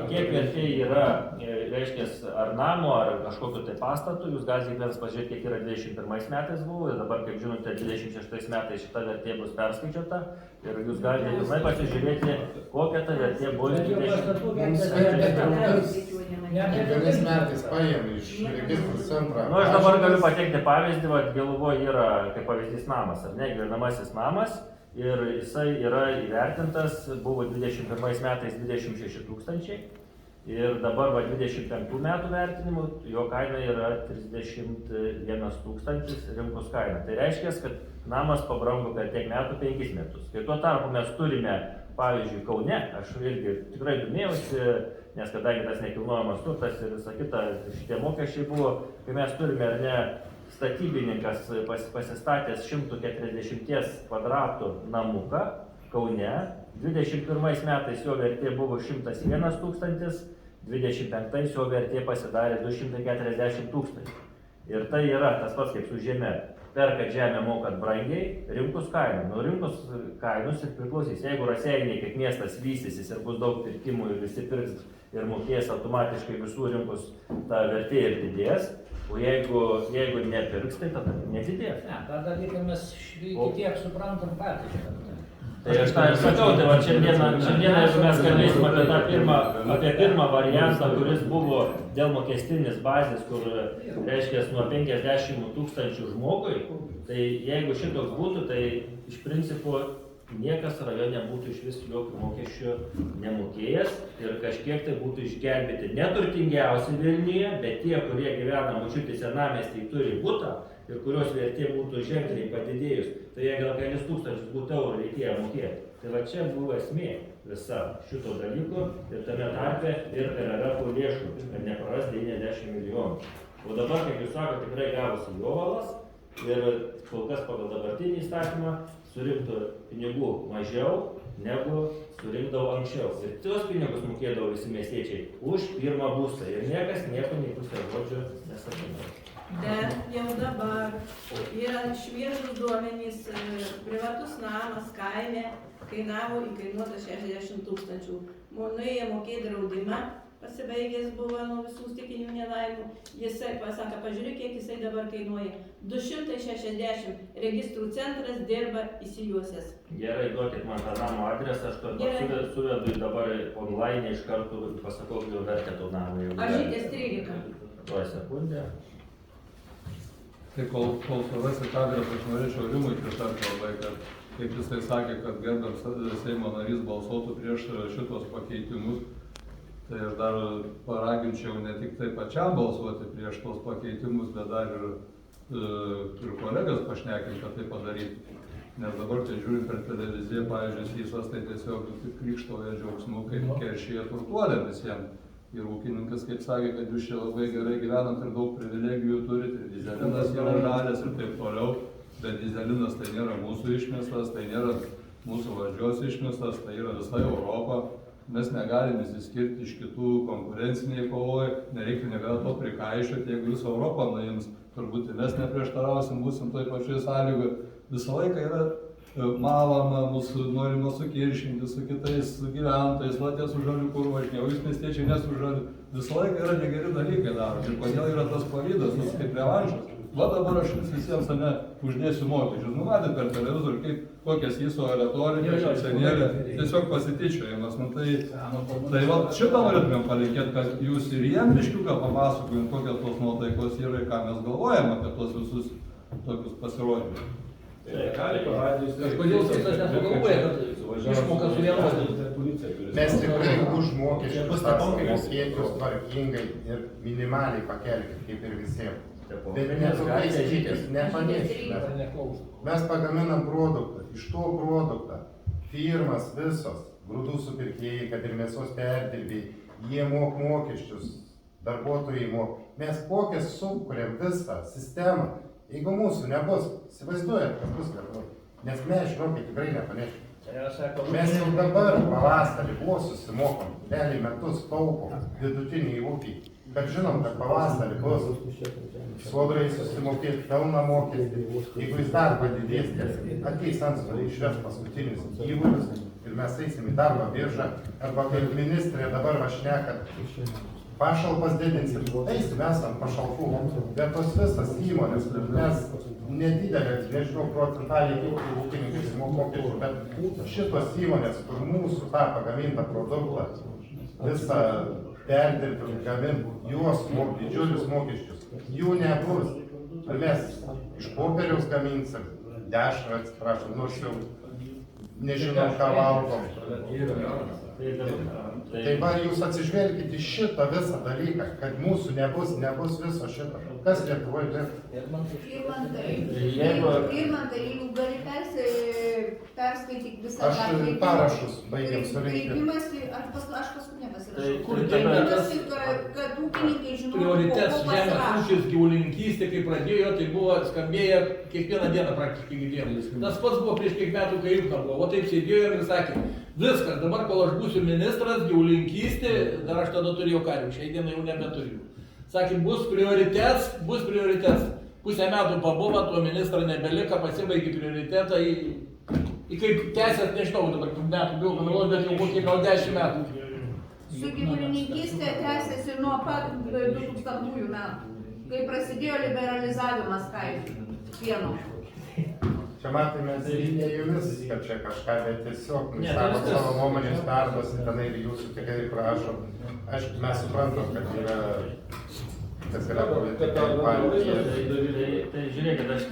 kiek vertė yra reiškia, ar namo, ar kažkokiu tai pastatu, jūs galite kiekvienas pažiūrėti, kiek yra 21 metais buvo, ir dabar, kaip žinote, 26 metais šita vertė bus perskaičiuota, ir jūs galite pilnai pasižiūrėti, kokia ta vertė buvo 20. Kiekvienais metais paėmė iš registrų centro. Nu, aš dabar galiu pateikti pavyzdį, va, Geluvoje yra, kaip pavyzdys, namas, ar ne, gyvenamasis namas, ir jisai yra įvertintas, buvo 21 metais 26 000, ir dabar va 25 metų vertinimu jo kaina yra 31 000 rinkos kaina. Tai reiškia, kad namas pabrango per tiek metų 5 metus. Kai tuo tarpu mes turime, pavyzdžiui, Kaune, aš irgi tikrai domėjausi, nes kadangi tas nekilnojamas turtas ir visa kita, šitie mokesčiai buvo, kai mes turime, ar ne, statybininkas pasistatęs 140 kvadratų namuką Kaune, 21 metais jo vertė buvo 101 000, 25 jo vertė pasidarė 240 000. Ir tai yra tas pats kaip su žeme. Perkat žemę mokat brangiai, rinkos kaina. Nuo rinkos kainos ir priklausys. Jeigu Raseiniai kaip miestas vystysis ir bus daug pirkimų ir visi pirks ir mokės, automatiškai visų rinkos ta vertė ir didės. O jeigu nepirks, tai tada nedidės. Ne, tą dalyką mes tiek suprantam patys. Tai aš tą ir sakau, tai va šiandieną, jeigu mes kalbėsim apie pirmą variantą, kuris buvo dėl mokestinės bazės, kur reiškia nuo 50 000 žmogui, tai jeigu šitoks būtų, tai iš principo niekas rajone būtų iš vis jokių mokesčių nemokėjęs ir kažkiek tai būtų išgelbėti neturtingiausi Vilniuje, bet tie, kurie gyvena močiutės senamiestyje, turi butą ir kurios vertė būtų ženkliai padidėjus, tai jie gal kelis tūkstančius būtų eurų reikėjo mokėti. Tai va čia buvo esmė visa šito dalyko ir tame tarpe ir RRF lėšų, kad nepraras 90 milijonų. O dabar, kaip jūs sakote, tikrai gavosi jovalas ir kol kas pagal dabartinį įstatymą surinktų pinigų mažiau negu surinkdavo anksčiau. Ir tuos pinigus mokėdavo visi miestiečiai už pirmą būstą ir niekas nieko nei pusę žodžio nesakydavo. Bet jau dabar yra šviežus duomenys, privatus namas kaime kainuoja 60 000. Nuėję mokėti draudimą, pasibaigęs buvo nuo visų stikinių nelaimų. Jisai pasaka, pažiūrėk, kiek jisai dabar kainuoja. 260 registrų centras dirba įsijuosęs. Gerai, duokit man tą namo adresą, aš kartu suvedu dabar online iš karto pasakau, jau vertę to namo. Ažytės 13. Tuoj sekundę. Tai kol surasit adresą, aš norėčiau Rimui pritarti labai, kad kaip jisai sakė, kad gerbiamas Seimo narys balsuotų prieš šitos pakeitimus, tai aš dar paraginčiau ne tik tai pačiam balsuoti prieš tos pakeitimus, bet dar ir kolegas pašnekinti, kad tai padaryti. Nes dabar, kai žiūrim per televiziją, pavyzdžiui, Sysas, tai tiesiog krykštauja džiaugsmu, kaip keršyje turtuolė visiems. Ir ūkininkas, kaip sakė, kad jūs čia labai gerai gyvenat ir daug privilegijų turit, ir dyzelinas yra žalės ir taip toliau, bet dyzelinas tai nėra mūsų išmestas, tai nėra mūsų valdžios išmestas, tai yra visa Europa. Mes negalim įsiskirti iš kitų konkurenciniai kovoje, nereikia niekada to prikaišioti, jeigu visą Europą nuims, turbūt ir mes neprieštarausim, būsim toj pačioj sąlygoje. Visą laiką yra malama, mūsų norima sukiršinti su kitais gyventojais, latė su žaliu kur važinė, o jūs miestiečiai nesu žaliu. Visą laiką yra negeri dalykai daromi. Ir kodėl yra tas pavydas, kaip revanšas. Va dabar aš visiems uždėsiu mokesčius. Nu, matėt per televizorių, kokias įso retorika, šipsenėlė, tiesiog pasityčiojimas. Nu, tai va, šitą norėtumėm palinkėti, kad jūs ir jiem biškiuką papasakojim, kokios tos nuotaikos yra ir ką mes galvojam apie tos visus tokius pasirodymus. Kažkodėl Sysas nesugalvoja, kad išmoka suvienodinti. Mes tikrai už mokesčius mokėtus tvarkingai ir minimaliai pakelkit, kaip ir visiems. Bet nepamirškime. Mes pagaminam produktą. Iš to produktą firmas visos, grūdų supirkėjai, kad ir mėsos perdirbėjai, jie mok mokesčius, darbuotojai mok. Mes kokią sukuriam visą sistemą. Jeigu mūsų nebus, įsivaizduojat, kas bus Lietuvoje. Nes mes, žinokit, tikrai nepanešim. Mes jau dabar pavasarį buvo susimokom, realiai metus taupom vidutiniai ūkiai. Bet žinom, kad pavasarį bus sodrai susimokėti pelną mokestį. Jeigu jis dar padidės, ateis antstoliai išveš paskutinius gyvulius ir mes eisim į darbo biržą. Arba kaip ministrė dabar va šneka, pašalpas didinsim, eisim, esam pašalpų, bet tos visas įmonės, mes nedidelė, nežinau, procentaliai kiek ūkininkai sumoka mokesčių, bet šitos įmonės, kur mūsų tą pagamintą produktą, visą perdirbti, gaminti, juos didžiulius mokesčius, jų nebus. Ar mes iš popieriaus gaminsim, dešrą, atsiprašau, nors jau nežinom, ką valgom. Tai va, jūs atsižvelgite į šitą visą dalyką, kad mūsų nebus viso šito. Kas Lietuvoje dirba? Irmantai, jeigu gali perskaityti visą Aš parašus baigiam surinkti. kreipimąsi, aš paskui nepasirašau. Kur Kreipimąsi, kad ūkininkai žinotų, Prioritetas ko žemės pasirašo. ūkis, gyvulininkystė, kai pradėjo, tai buvo skambėję kiekvieną dieną praktiškai girdėjom. Tas pats buvo prieš kiek metų, kai Ilka buvo, o taip sėdėjo ir sakė, viskas, dabar kol aš būsiu ministras, gyvulininkystė, dar aš tada turėjau karvių, šiai dienai jau nebeturiu. Sakė, bus prioritetas. Pusę metų pabuvo, tuo ministrą nebelika, pasibaigė prioritetą į kaip tęsės, nežinau, dabar metų bijau pameluoti, bet jau kokie gal 10 metų. Su gyvulininkystė tęsiasi nuo pat 2000 metų, kai prasidėjo liberalizavimas kainų pieno. Čia matome, ne jumis, kad čia kažką, bet tiesiog savo savo nuomonės perduosi tenai ir jūsų tikrai prašo. Aišku, mes suprantam, kad yra, kas yra politika ir partija. Tai žiūrėkit, aš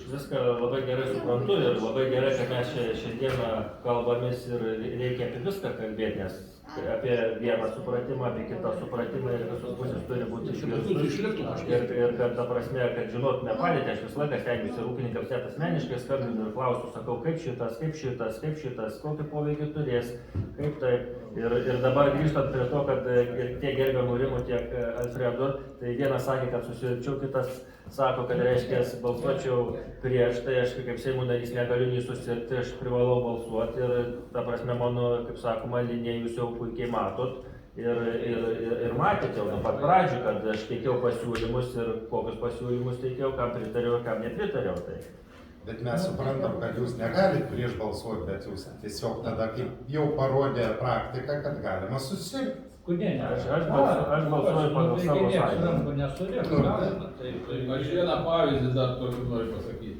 viską labai gerai suprantu ir labai gerai, kad mes šiandieną kalbamės ir reikia apie viską kalbėti, nes apie vieną supratimą, apie kitą supratimą ir visos pusės turi būti išgirstos. Ir kad ta prasme, kad žinotume padėtį, aš visą laiką stengiuosi ir ūkininkams net asmeniškai skambinu ir klausiu, sakau, kaip šitas, kokį poveikį turės, kaip taip. Ir dabar grįžtant prie to, kad tiek gerbiamų Rimų, tiek Alfredo, tai vienas sakė, kad susirgčiau, kitas sako, kad reiškia, balsuočiau prieš, tai aš kaip Seimo narys negaliu nei susirgti, aš privalau balsuoti ir ta prasme mano, kaip sakoma, linija jūs jau puikiai matot ir matėte jau nuo pat pradžių, kad aš teikiau pasiūlymus ir kokius pasiūlymus teikiau, kam pritariau ir kam nepritariau. Tai. Bet mes suprantam, kad jūs negalit prieš balsuoti, bet jūs tiesiog tada, kaip jau parodė praktika, kad galima susirgti. Kodėl ne? Aš balsuoju pagal savo sąjungą. Aš vieną pavyzdį dar tokį noriu pasakyti.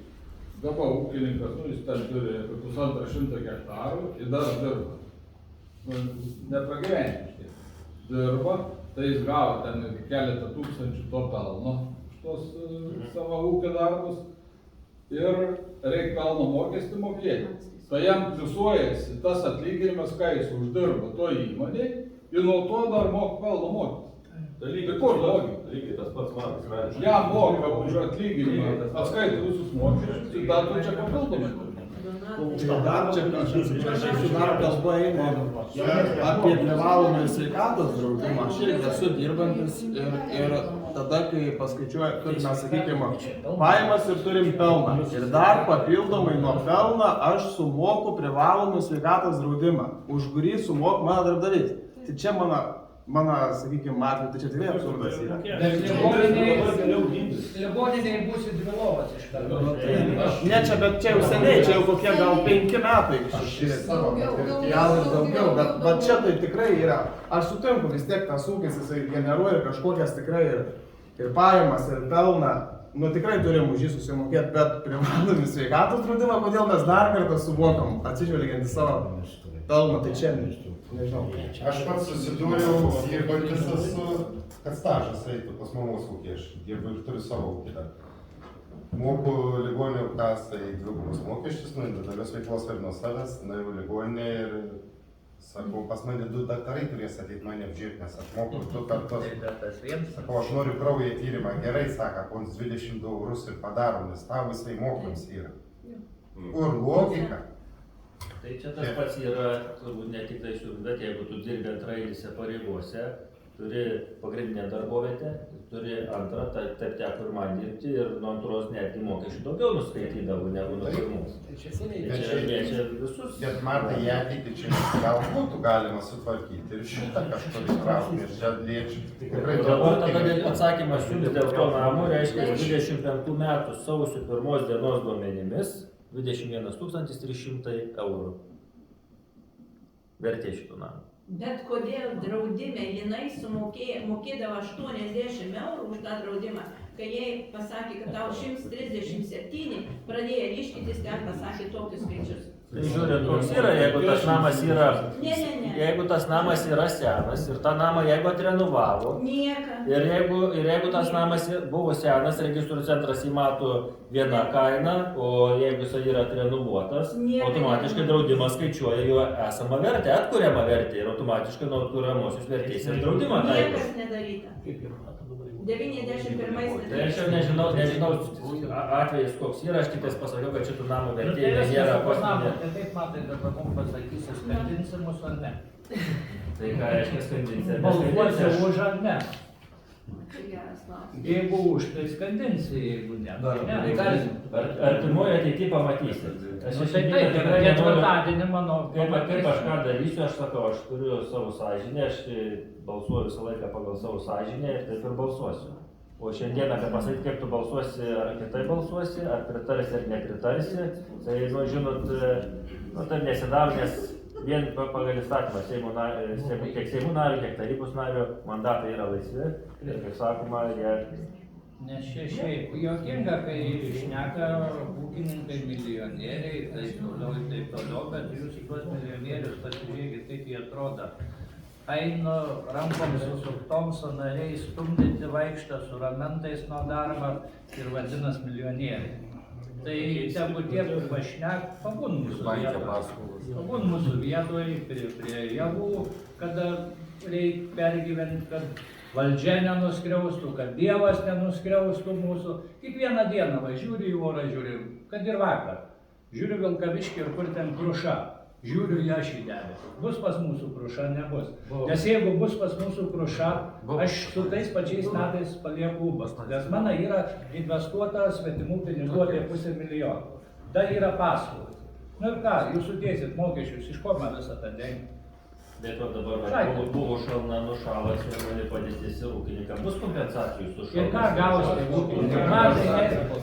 Dabar ūkininkas, jis ten turi 150 hektarų ir dar dirba. Nepragyventi. Dirba, tai jis gavo ten keletą tūkstančių to pelno už tos savo ūkio darbus ir reikia pelno mokestį mokėti. Tai jam pliusuojasi tas atlyginimas, ką jis uždirba to įmonėj ir nuo to dar moka pelno mokestį. Tai kur logika? Lygiai tas pats matas. Jam moka už atlyginimą, atskaito visus mokesčius ir dar tu čia papildomai. Tai dar čia, aš atsiprašysiu, dar kalba eina apie privalomą sveikatos draudimą. Aš irgi esu dirbantis ir tada, kai paskaičiuoja, turime, sakykime, pajamas ir turim pelną. Ir dar papildomai nuo pelną aš sumoku privalomą sveikatos draudimą, už kurį sumoku mano darbdavys. Tai čia mano, sakykime, atveju, tai čia tikrai absurdas yra. Ligoniniai būsi dvilovas iš karto. Ne čia, bet čia jau seniai, čia jau kokie gal 5 metai. Gal ir daugiau, bet čia tai tikrai yra. Aš sutinku, vis tiek tas ūkis jisai generuoja kažkokias tikrai ir pajamas, ir pelną. Nu tikrai turim už jį susimokėti, bet privalomi sveikatos draudimą, kodėl mes dar kartą sumokam, atsižvelgiant į savo pelną, tai čia nežinau. Aš pats susidūriau dirbantis su, kad stažas eitų pas mamos ūkį, aš dirbu ir turiu savo ūkį dar. Moku ligonių kasai dvigubus mokesčius, nuo individualios veiklos ir nuo savęs, nuėjau ligoninę ir sakau, pas mane 2 daktarai turės ateiti mane apžiūrėti, nes aš moku 2 kartus. Sakau, aš noriu kraujo tyrimą, gerai, sako, pons 22 eurus ir padarom, nes tau visai mokams yra. Kur logika? Tai čia tas pats yra, turbūt ne tik tai šiur, bet jeigu tu dirbi antraeilėse pareigose, turi pagrindinę darbovietę, turi antrą, taip teko ir man dirbti ir nuo antros netgi mokesčių daugiau nuskaitydavau negu nuo pirmos. Čia visus. Bet Marta, į ateitį čia gal būtų galima sutvarkyti ir šitą kažkur įtraukti, nes čia liečia tikrai dabar tada atsakymas jums dėl to namo, reiškia 25 metų sausio 1 dienos duomenimis 21 300 eurų vertė šito namo. Bet kodėl draudime jinai mokėdavo 80 eurų už tą draudimą, kai jai pasakė, kad tau 137, pradėjo ryškytis, ten pasakė tokius skaičius. Tai žiūrėt, koks yra, jeigu tas namas yra, jeigu tas namas yra senas ir tą namą jeigu atrenovavo, ir jeigu tas namas buvo senas, registrų centras įmato vieną kainą, o jeigu jis yra atrenovuotas, automatiškai draudimas skaičiuoja jo esamą vertę, atkuriamą vertę ir automatiškai nuo atkuriamosios vertės ir draudimą taiko. Niekas nedaryta. 91 metais. Tai aš jau nežinau atvejais koks yra, aš tik pasakiau, kad šitų namų vertė nėra kosminė. Tai kaip matai, dabar mums pasakysi, skandinsi mus ar ne? Tai ką reiškia skandinsi? Balsuosi už ar ne? Geras klausimas. Jeigu už, tai skandinsi, jeigu ne. Artimoje ateityje pamatysit. Aš ketvirtadienį, manau. Kaip aš ką darysiu, aš sakau, aš turiu savo sąžinę, aš balsuoju visą laiką pagal savo sąžinę ir taip ir balsuosiu. O šiandieną, kad pasakyti, kaip tu balsuosi, ar kitaip balsuosi, ar pritarsi ar nepritarsi, tai, žinot, taip nesidaro, nes vien pagal įstatymą tiek Seimų nario, tiek tarybos nario mandatai yra laisvi ir, kaip sakoma, jie... Nes šiaip juokinga, kai šneka ūkininkai milijonieriai, taip toliau, bet jūs tuos milijonierius pasižiūrėkit, kaip jie atrodo. Eina rankom susuktom sąnariais, stumdyti vaikštą su ramentais nuo darbo ir vadinas milijonieriai. Tai tegu tie, kur pašnek, pabūn mūsų vietoj, prie javų, kada reikia pergyventi, kad valdžia nenuskriaustų, kad Dievas nenuskriaustų mūsų. Kiekvieną dieną žiūriu į orą, žiūriu, kad ir vakar. Žiūriu Vilkaviškį ir kur ten Kruša. Žiūriu ją šį debesį. Bus pas mūsų Kruša, nebus. Nes jeigu bus pas mūsų Kruša, aš su tais pačiais metais palieku ūbas. Nes mano yra investuota svetimų pinigų apie 500 000. Tai yra paskolos. Na ir ką, jūs sudėsit mokesčius, iš ko man visą tą dengti? Bet dabar buvo šalna, nušalas ir gali padėtis ir ūkininkam. Bus kompensacijų su šalna. Ir ką gausite ūkininkam?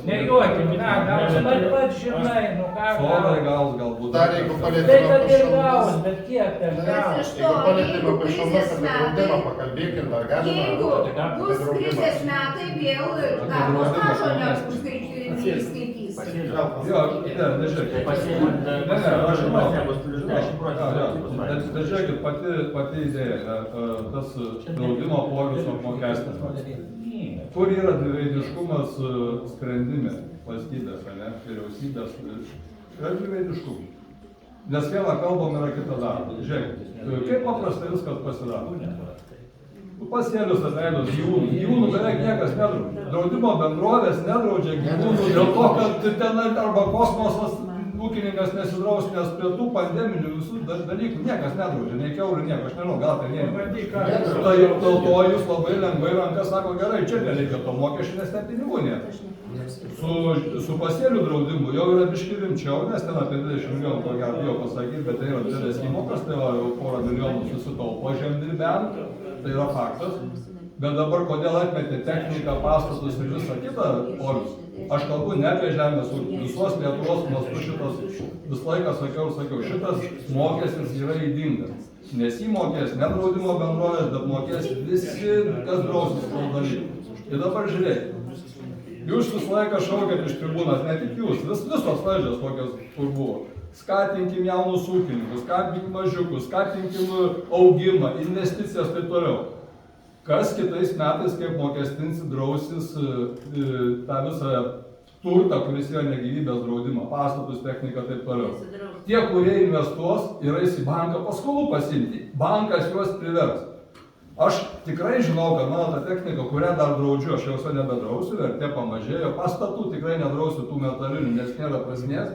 Nejuokim, ką gausite? Bet pat žinai, nu ką gausite? galbūt. Dar jeigu Tai palėtėme kad ir apie gaus, šalmas, bet kiek ten gaus? jeigu palėtėme apie šalmas apie draudimą, pakalbėkim, dar galima Jeigu apie bus draudimą. krizės metai, vėl darbo stažo neskaitys. Jo, nežiūrėkit. Tai pasiėmimas nebus plus 10%. Bet žiūrėkit, pati idėja, tas draudimo polius apmokestinimas. Kur yra dviveidiškumas sprendime valstybės, ne, vyriausybės, yra dviveidiškumas. Nes viena kalbam yra kita daro. Žiūrėkit, kaip paprastai viskas pasidaro. Pasėlius atleido gyvūnų beveik niekas nedraudžia. Draudimo bendrovės nedraudžia gyvūnų dėl to, kad ten arba kosmosas ūkininkas nesidraus, nes prie tų pandeminių visų dalykų niekas nedraudžia, nei kiaurių nieko, aš nežinau, gal tai nėra. Tai dėl to jūs labai lengvai rankas sako, gerai, čia nereikia to mokesčių, nes ten pinigų nėra. Su pasėlių draudimu jau yra biški rimčiau, nes ten apie 20 milijonų, ko gero bijau pasakyti, bet tai yra didelės įmokas, tai jau porą milijonų susitaupo žemdirbiam, tai yra faktas. Bet dabar kodėl atmetė techniką, pastatus ir visą kitą polius? Aš kalbu ne apie žemės ūkį, visos Lietuvos mastu šitas, visą laiką sakiau, šitas mokestis yra ydingas. Nes įmokės ne draudimo bendrovės, bet mokės visi, kas drausis tos dalykus. Ir dabar žiūrėkit, jūs visą laiką šaukėt iš tribūnos, ne tik jūs, visos valdžios tokios kur buvo. Skatinkim jaunus ūkininkus, skatinkim mažiukus, skatinkim augimą, investicijas ir taip toliau. Kas kitais metais, kaip mokestinsi, drausis tą visą turtą, kuris yra negyvybės draudimą, pastatus, techniką ir taip toliau. Tie, kurie investuos, yra į banką paskolų pasiimti. Bankas juos privers. Aš tikrai žinau, kad mano ta technika, kurią dar draudžiu, aš jau nebedrausiu, vertė pamažėjo, pastatų tikrai nedrausiu tų metalinių, nes nėra prasmės.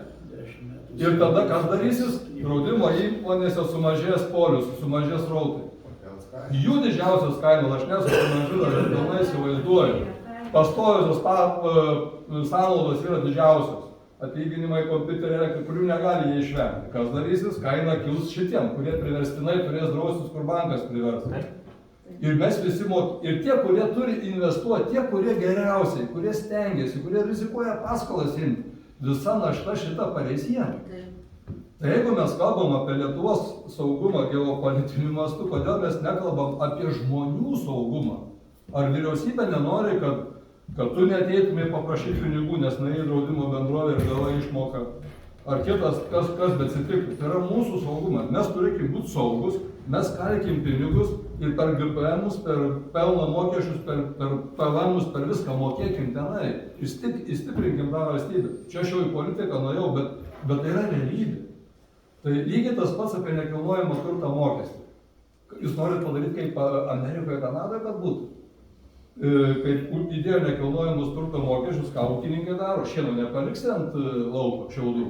Ir tada kas darysis? Draudimo įmonėse sumažės polius, sumažės rautai. Jų didžiausias kainos, aš nesu sumažinęs, bet pilnai įsivaizduoju. Pastoviosios sąnaudos yra didžiausios. Atlyginimai, kompiuteriai, kurių negali jie išvengti. Kas darysis? Kaina kils šitiem, kurie priverstinai turės draustis, kur bankas privers. Ir mes visi ir tie, kurie turi investuoti, tie, kurie geriausiai, kurie stengiasi, kurie rizikuoja paskolas imti, visa našta šita pareis jiem. Tai jeigu mes kalbam apie Lietuvos saugumą geopolitiniu mastu, kodėl mes nekalbam apie žmonių saugumą? Ar vyriausybė nenori, kad tu neteitumai paprašyti pinigų, nes nuėjai draudimo bendrovė ir gavai išmoką? Ar kitas, kas beatsitiktų? Tai yra mūsų saugumas. Mes turėkim būti saugus, mes kalkim pinigus ir per GPM-us, per pelno mokesčius, per PVM-us, per viską mokėkim tenai. Įstiprinkim tą valstybę. Čia aš jau į politiką nuėjau, bet tai yra realybė. Tai lygiai tas pats apie nekilnojamą turtą mokestį. Jūs norit padaryti kaip Amerikoje, Kanadoje, kad būtų. Kaip įdėjo nekilnojamus turto mokesčius, ką ūkininkai daro, šieno nepaliksi ant lauko šiaudų.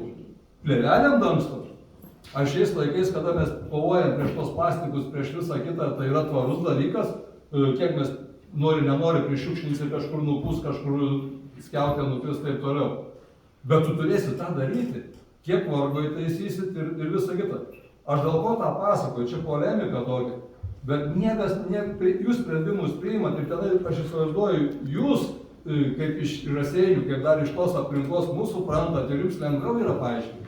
Plėvelėm damstot. Ar šiais laikais, kada mes kovojam prieš tos plastikus, prieš visą kitą, tai yra tvarus dalykas, kiek mes nenori prišiukšninsi kažkur nupūs, kažkur skiautė nupis, taip toliau. Bet tu turėsi tą daryti, kiek vargo įtaisysit ir visą kitą. Aš dėl ko tą pasakoju, čia polemika tokia, bet jūs sprendimus priimat ir tada aš įsivaizduoju, jūs kaip iš Raseinių, kaip dar iš tos aplinkos mūsų suprantat ir jums lengviau yra paaiškinti.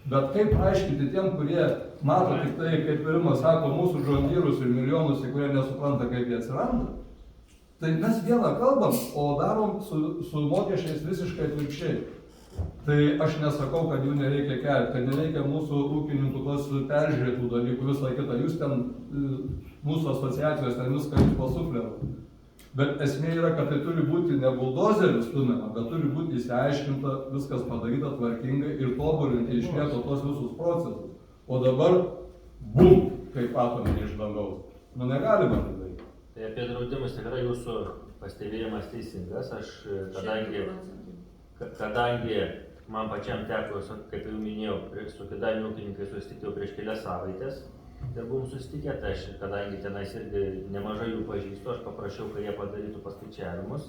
Bet kaip aiškinti tiem, kurie mato tik tai, kaip Rimas sako, mūsų žondyrus ir milijonus, kurie nesupranta, kaip jie atsiranda. Tai mes vieną kalbam, o darom su mokesčiais visiškai atvirkščiai. Tai aš nesakau, kad jų nereikia kelti, kad nereikia mūsų ūkininkų tos peržiūrėtų dalykų, visą kitą. Jūs ten, mūsų asociacijos ten viską jūs pasuflėvat. Bet esmė yra, kad tai turi būti ne buldozerių stumiama, bet turi būti įsiaiškinta, viskas padaryta tvarkingai ir tobulinti iš lėto tos visus procesus. O dabar, bum, kaip atominė iš dangaus. Nu negalima tai daryti. Tai apie draudimus tikrai jūsų pastebėjimas teisingas. Aš, kadangi man pačiam teko, kaip jau minėjau, su Kėdainių ūkininkai susitikau prieš kelias savaitės ir buvom susitikę, tai aš, kadangi tenais irgi nemažai jų pažįstu, aš paprašiau, kad jie padarytų paskaičiavimus,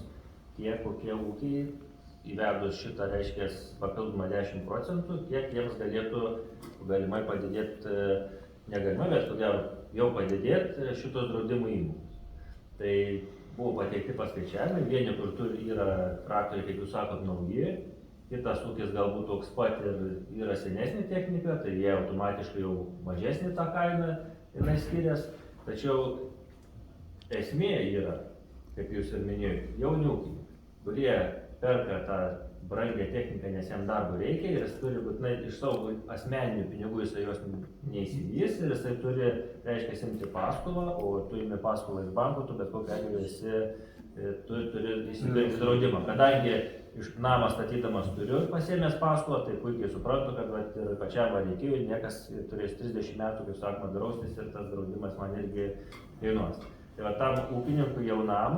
kiek kokie ūkiai įvedus šitą, reiškia, papildomą 10%, kiek jiems galėtų galimai padidėti, negalimai, bet ko gero jau padidėti šitos draudimų įmokos. Tai buvo pateikti paskaičiavimai, vieni, kur yra traktoriai, kaip jūs sakot, nauji, kitas ūkis galbūt toks pat ir yra senesnė technika, tai jie automatiškai jau mažesnį tą kainą jinai skirias. Tačiau esmė yra, kaip jūs ir minėjote, jauni ūkininkai, kurie perka tą brangią techniką, nes jam darbo reikia ir jis turi būtinai iš savo asmeninių pinigų, jisai jos neįsigys ir jisai turi, reiškia, imti paskolą, o tu imi paskolą iš banko, tu bet kokiu atveju turi įsipirkti draudimą. Kadangi iš namą statydamas turiu pasiėmęs paskolą, tai puikiai suprantu, kad ir pačiam reikėjo, niekas turės 30 metų, kaip sakoma, draustis ir tas draudimas man irgi kainuos. Tai va tam ūkininkui jaunam,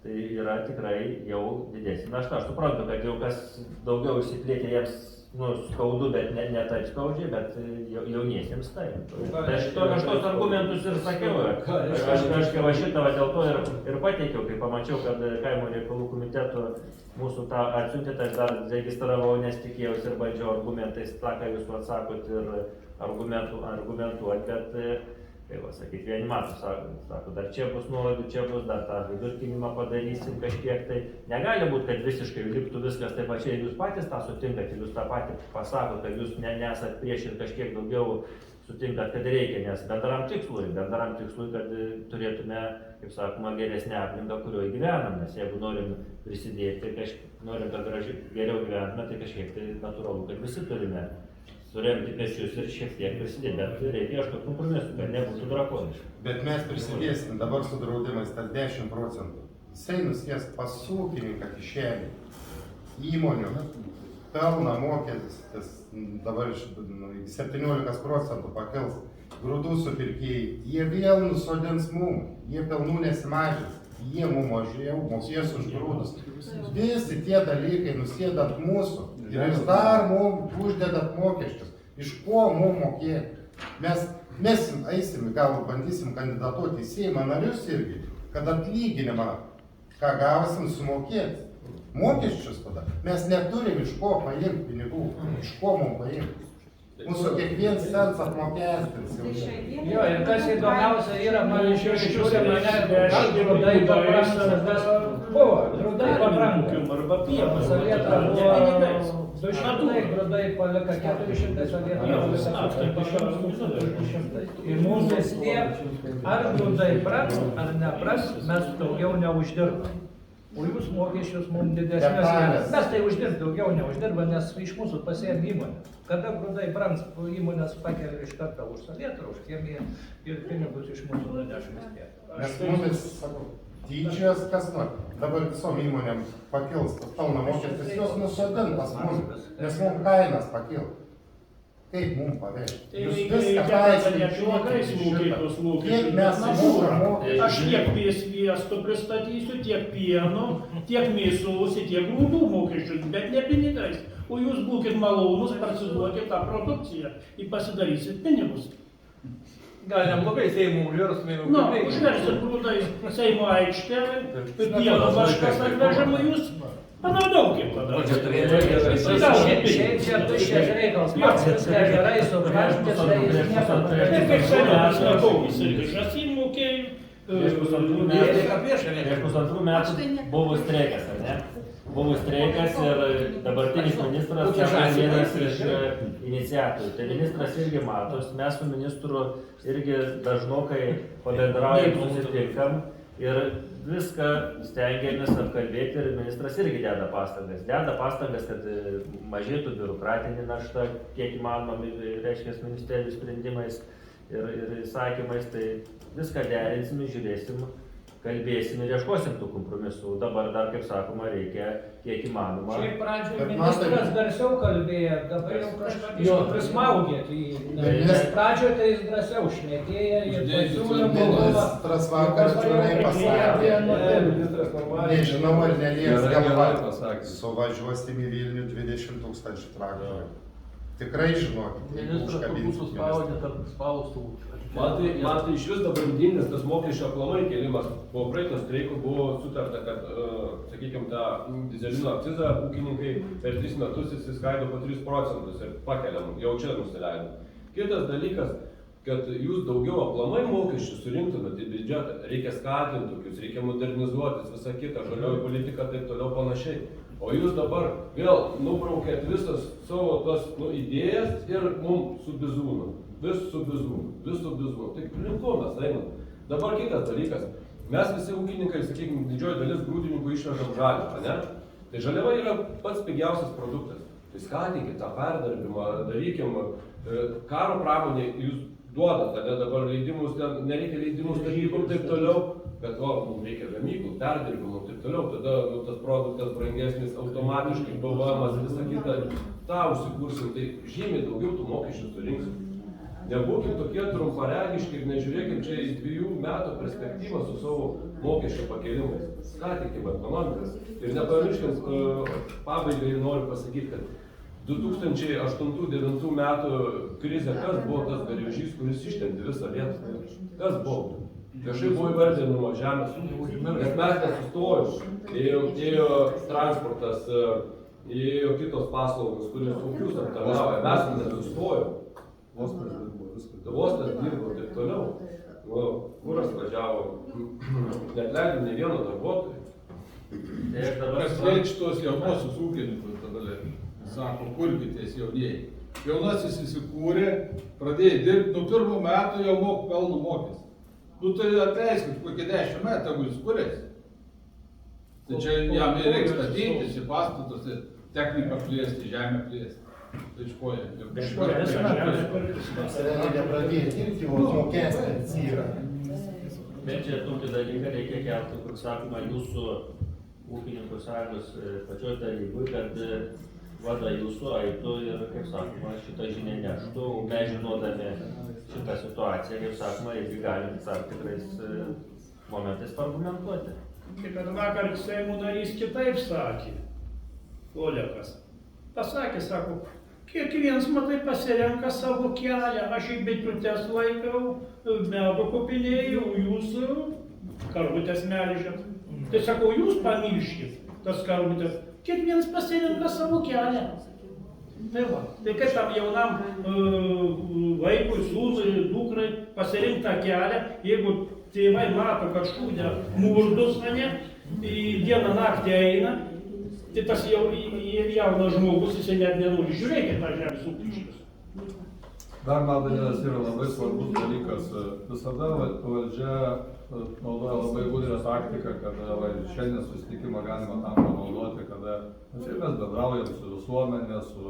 tai yra tikrai jau didesnė našta. Aš suprantu, kad jau kas daugiau išsiplėtė jiems skaudu, bet ne taip skaudžiai, bet jauniesiems tai. Tai aš tos argumentus ir sakiau. Aš šitą dėl to ir pateikiau, kai pamačiau, kad kaimo reikalų komiteto mūsų tą atsiuntė, tai aš dar registravau, nes tikėjausi ir bandžiau argumentais tą, ką jūs atsakot ir argumentuoti, bet tai va, sakyt, vieni matų, sako, dar čia bus nuolaidų, čia bus, dar tą vidurkinimą padarysim kažkiek, tai negali būti, kad visiškai liktų viskas taip pačiai, jūs patys tą sutinkat, jūs tą patį pasakot, kad jūs nesat prieš ir kažkiek daugiau sutinkat, kad reikia, nes bendram tikslui, kad turėtume, kaip sakoma, geresnę aplinką, kurioje gyvenam, nes jeigu norim prisidėti, norim, kad geriau gyventume, tai kažkiek tai natūralu, kad visi turime suremti pečius ir šiek tiek prisidėti, bet reikia ieškoti kompromisų, kad nebūtų drakoniška. Bet mes prisidėsim dabar su draudimais tas 10%. Jisai nuskės pas ūkininką kišenį, įmonių, pelną mokestis dabar 17% pakils, grūdų supirkėjai, jie vėl nusodins mum, jie pelnų nesimažins, jie mum mažiau mokės už grūdus. Visi tie dalykai nusėdant mūsų. Ir jūs dar mums uždedat mokesčius. Iš ko mums mokėti? Mes eisim, gal bandysim kandidatuoti į Seimo narius irgi, kad atlyginimą, ką gausim, sumokėti. Mokesčius tada. Mes neturim iš ko paimti pinigų. Iš ko mums paimti? Mūsų kiekvienas centas apmokestins. Jo, ir kas įdomiausia yra, man iš žiūrė mane, gal grūdai pabrangs, nes buvo, grūdai pabrangs. Arba pievas, Salieta buvo Grūdai palika 400, o vietoj 200. Ir mums vis tiek, ar grūdai pras, ar nepras, mes daugiau neuždirbam. O jūs mokesčius mums didesnės. Mes tai uždirb daugiau neuždirba, nes iš mūsų pasiėmė įmonė. Kada grūdai brangs, įmonės pakelia iš karto už salietrą, už chemiją ir pinigus iš mūsų nuneša vis tiek. Nes mumis, sakau, tyčias kas nori. Dabar visom įmonėm pakils pelno mokestis, jos nusodin pas mus, nes mums kainas pakils. Kaip mums paveikti? Jūs viską paaiškinkite. Kiek mes mokame? Aš tiek sviesto pristatysiu, tiek pieno, tiek mėsos, tiek grūdų mokesčius, bet ne pinigais. O jūs būkit malonus, parsiduokit tą produkciją ir pasidarysit pinigus. Gal neblogai Seimo užverstumėm. Užversit grūdais Seimo aikštę, pieno vaškas atvežama, jūs panaudokit tada. Šiaip čia tuščias reikalas. Pats viską gerai suprantate, tai nieko nepadaryti. Kaip seniausias Lietuvos irgi žąsim mokėjų. Prieš pusantrų metų buvo streikas, ar ne? Buvo streikas ir dabartinis ministras yra vienas iš iniciatorių. Tai ministras irgi matos, mes su ministru irgi dažnokai pabendraujam, susitinkam ir viską stengiamės apkalbėti ir ministras irgi deda pastangas. Deda pastangas, kad mažėtų biurokratinė našta, kiek įmanoma, reiškia, ministerijų sprendimais ir įsakymais. Tai viską derinsim, žiūrėsim, kalbėsim ir ieškosim tų kompromisų. Dabar dar, kaip sakoma, reikia kiek įmanoma. Šiaip pradžioje ministras garsiau kalbėjo, dabar jau kažką prismaugė. Pradžioje tai jis drąsiau šnekėjo ir pasiūlė ministras vakar atvirai pasakė. Nežinau, ar nelies galva. Suvažiuosim į Vilnių 20 000 traktorių. Tikrai žinokit, ministras būtų spaudė tarp spaustų. Man tai iš vis dabar ydingas tas mokesčio aplamai kėlimas. Po praeito streiko buvo sutarta, kad, sakykime, tą dyzelino akcizą ūkininkai per 3 metus įsiskaido po 3% ir pakeliam, jau čia nusileidom. Kitas dalykas, kad jūs daugiau aplamai mokesčių surinktumėte į biudžetą, reikia skatinti tokius, reikia modernizuotis, visą kitą, žalioji politika, taip toliau panašiai. O jūs dabar vėl nubraukėt visas savo tas idėjas ir mums su bizūnu. Vis su bizūnu. Tai link ko mes einam? Dabar kitas dalykas. Mes visi ūkininkai, sakykime, didžioji dalis grūdininkų išvežam žaliavą, ne? Tai žaliava yra pats pigiausias produktas. Tai skatinkit tą perdarbimą, darykim, karo pramonė jūs duodat, ne? Dabar leidimus, nereikia leidimų statybom taip toliau, bet mums reikia gamyklų, perdirbimų taip toliau, tada tas produktas brangesnis, automatiškai PVM-as, visą kitą, tą užsikursim, tai žymiai daugiau tų mokesčių surinksim. Nebūkim tokie trumparegiški ir nežiūrėkim čia į 2 metų perspektyvą su savo mokesčio pakėlimais. Skatikim ekonomikas. Ir nepamirškim, pabaigai noriu pasakyti, kad 2008-2009 metų krizė, kas buvo tas garvežys, kuris ištempė visą Lietuvą? Kas buvo? Viešai buvo įvardinama žemės ūkis, nes mes nesustojom. Ėjo transportas, ėjo kitos paslaugos, kurios ūkius aptarnauja, mes nesustojom. Uostas dirbo ir taip toliau. Kuras važiavo, neatleido ne vieno darbuotojų. Kas veiks šitos jaunosius ūkininkus tada, sako, kurkitės jaunieji. Jaunasis įsikūrė, pradėjo dirbti, nuo 1 metų jau moka pelno mokestį. Tai atleiskit, kokie 10 metų, jeigu jis kūrės. Tai čia jam reikia statytis į pastatus, techniką plėsti, žemę plėsti. Tai iš ko jie? Nepradėjo dirbti, o mokestis yra. Bet čia tokį dalyką reikia kelti, kur sakoma, jūsų ūkininkų sąjungos pačioj tarybui, kad vada jūsų eitų ir, kaip sakoma, šitą žinią neštų, o mes žinodami šitą situaciją, kaip sakoma, irgi galim tam tikrais momentais argumentuoti. Tai kad vakar Seimo narys kitaip sakė, Olekas. Pasakė, sako, kiekvienas, matai, pasirenka savo kelią, aš į bitutes laikau, medų kopinėjau, jūs karvutės melžiat. Tai sakau, jūs pamirškit tas karvutės, kiekvienas pasirenka savo kelią. Tai va, tai kaip tam jaunam vaikui, sūnui, dukrai pasirinkti tą kelią, jeigu tėvai mato, kad šūdė murdus, dieną naktį eina, Tai tas jaunas žmogus, jisai net nenori žiūrėti tą žemės ūkį išvis. Dar man vienas yra labai svarbus dalykas. Visada valdžia naudoja labai gudrią taktiką, kada šiandien susitikimą galima tam panaudoti, kada mes bendraujam su visuomenė, su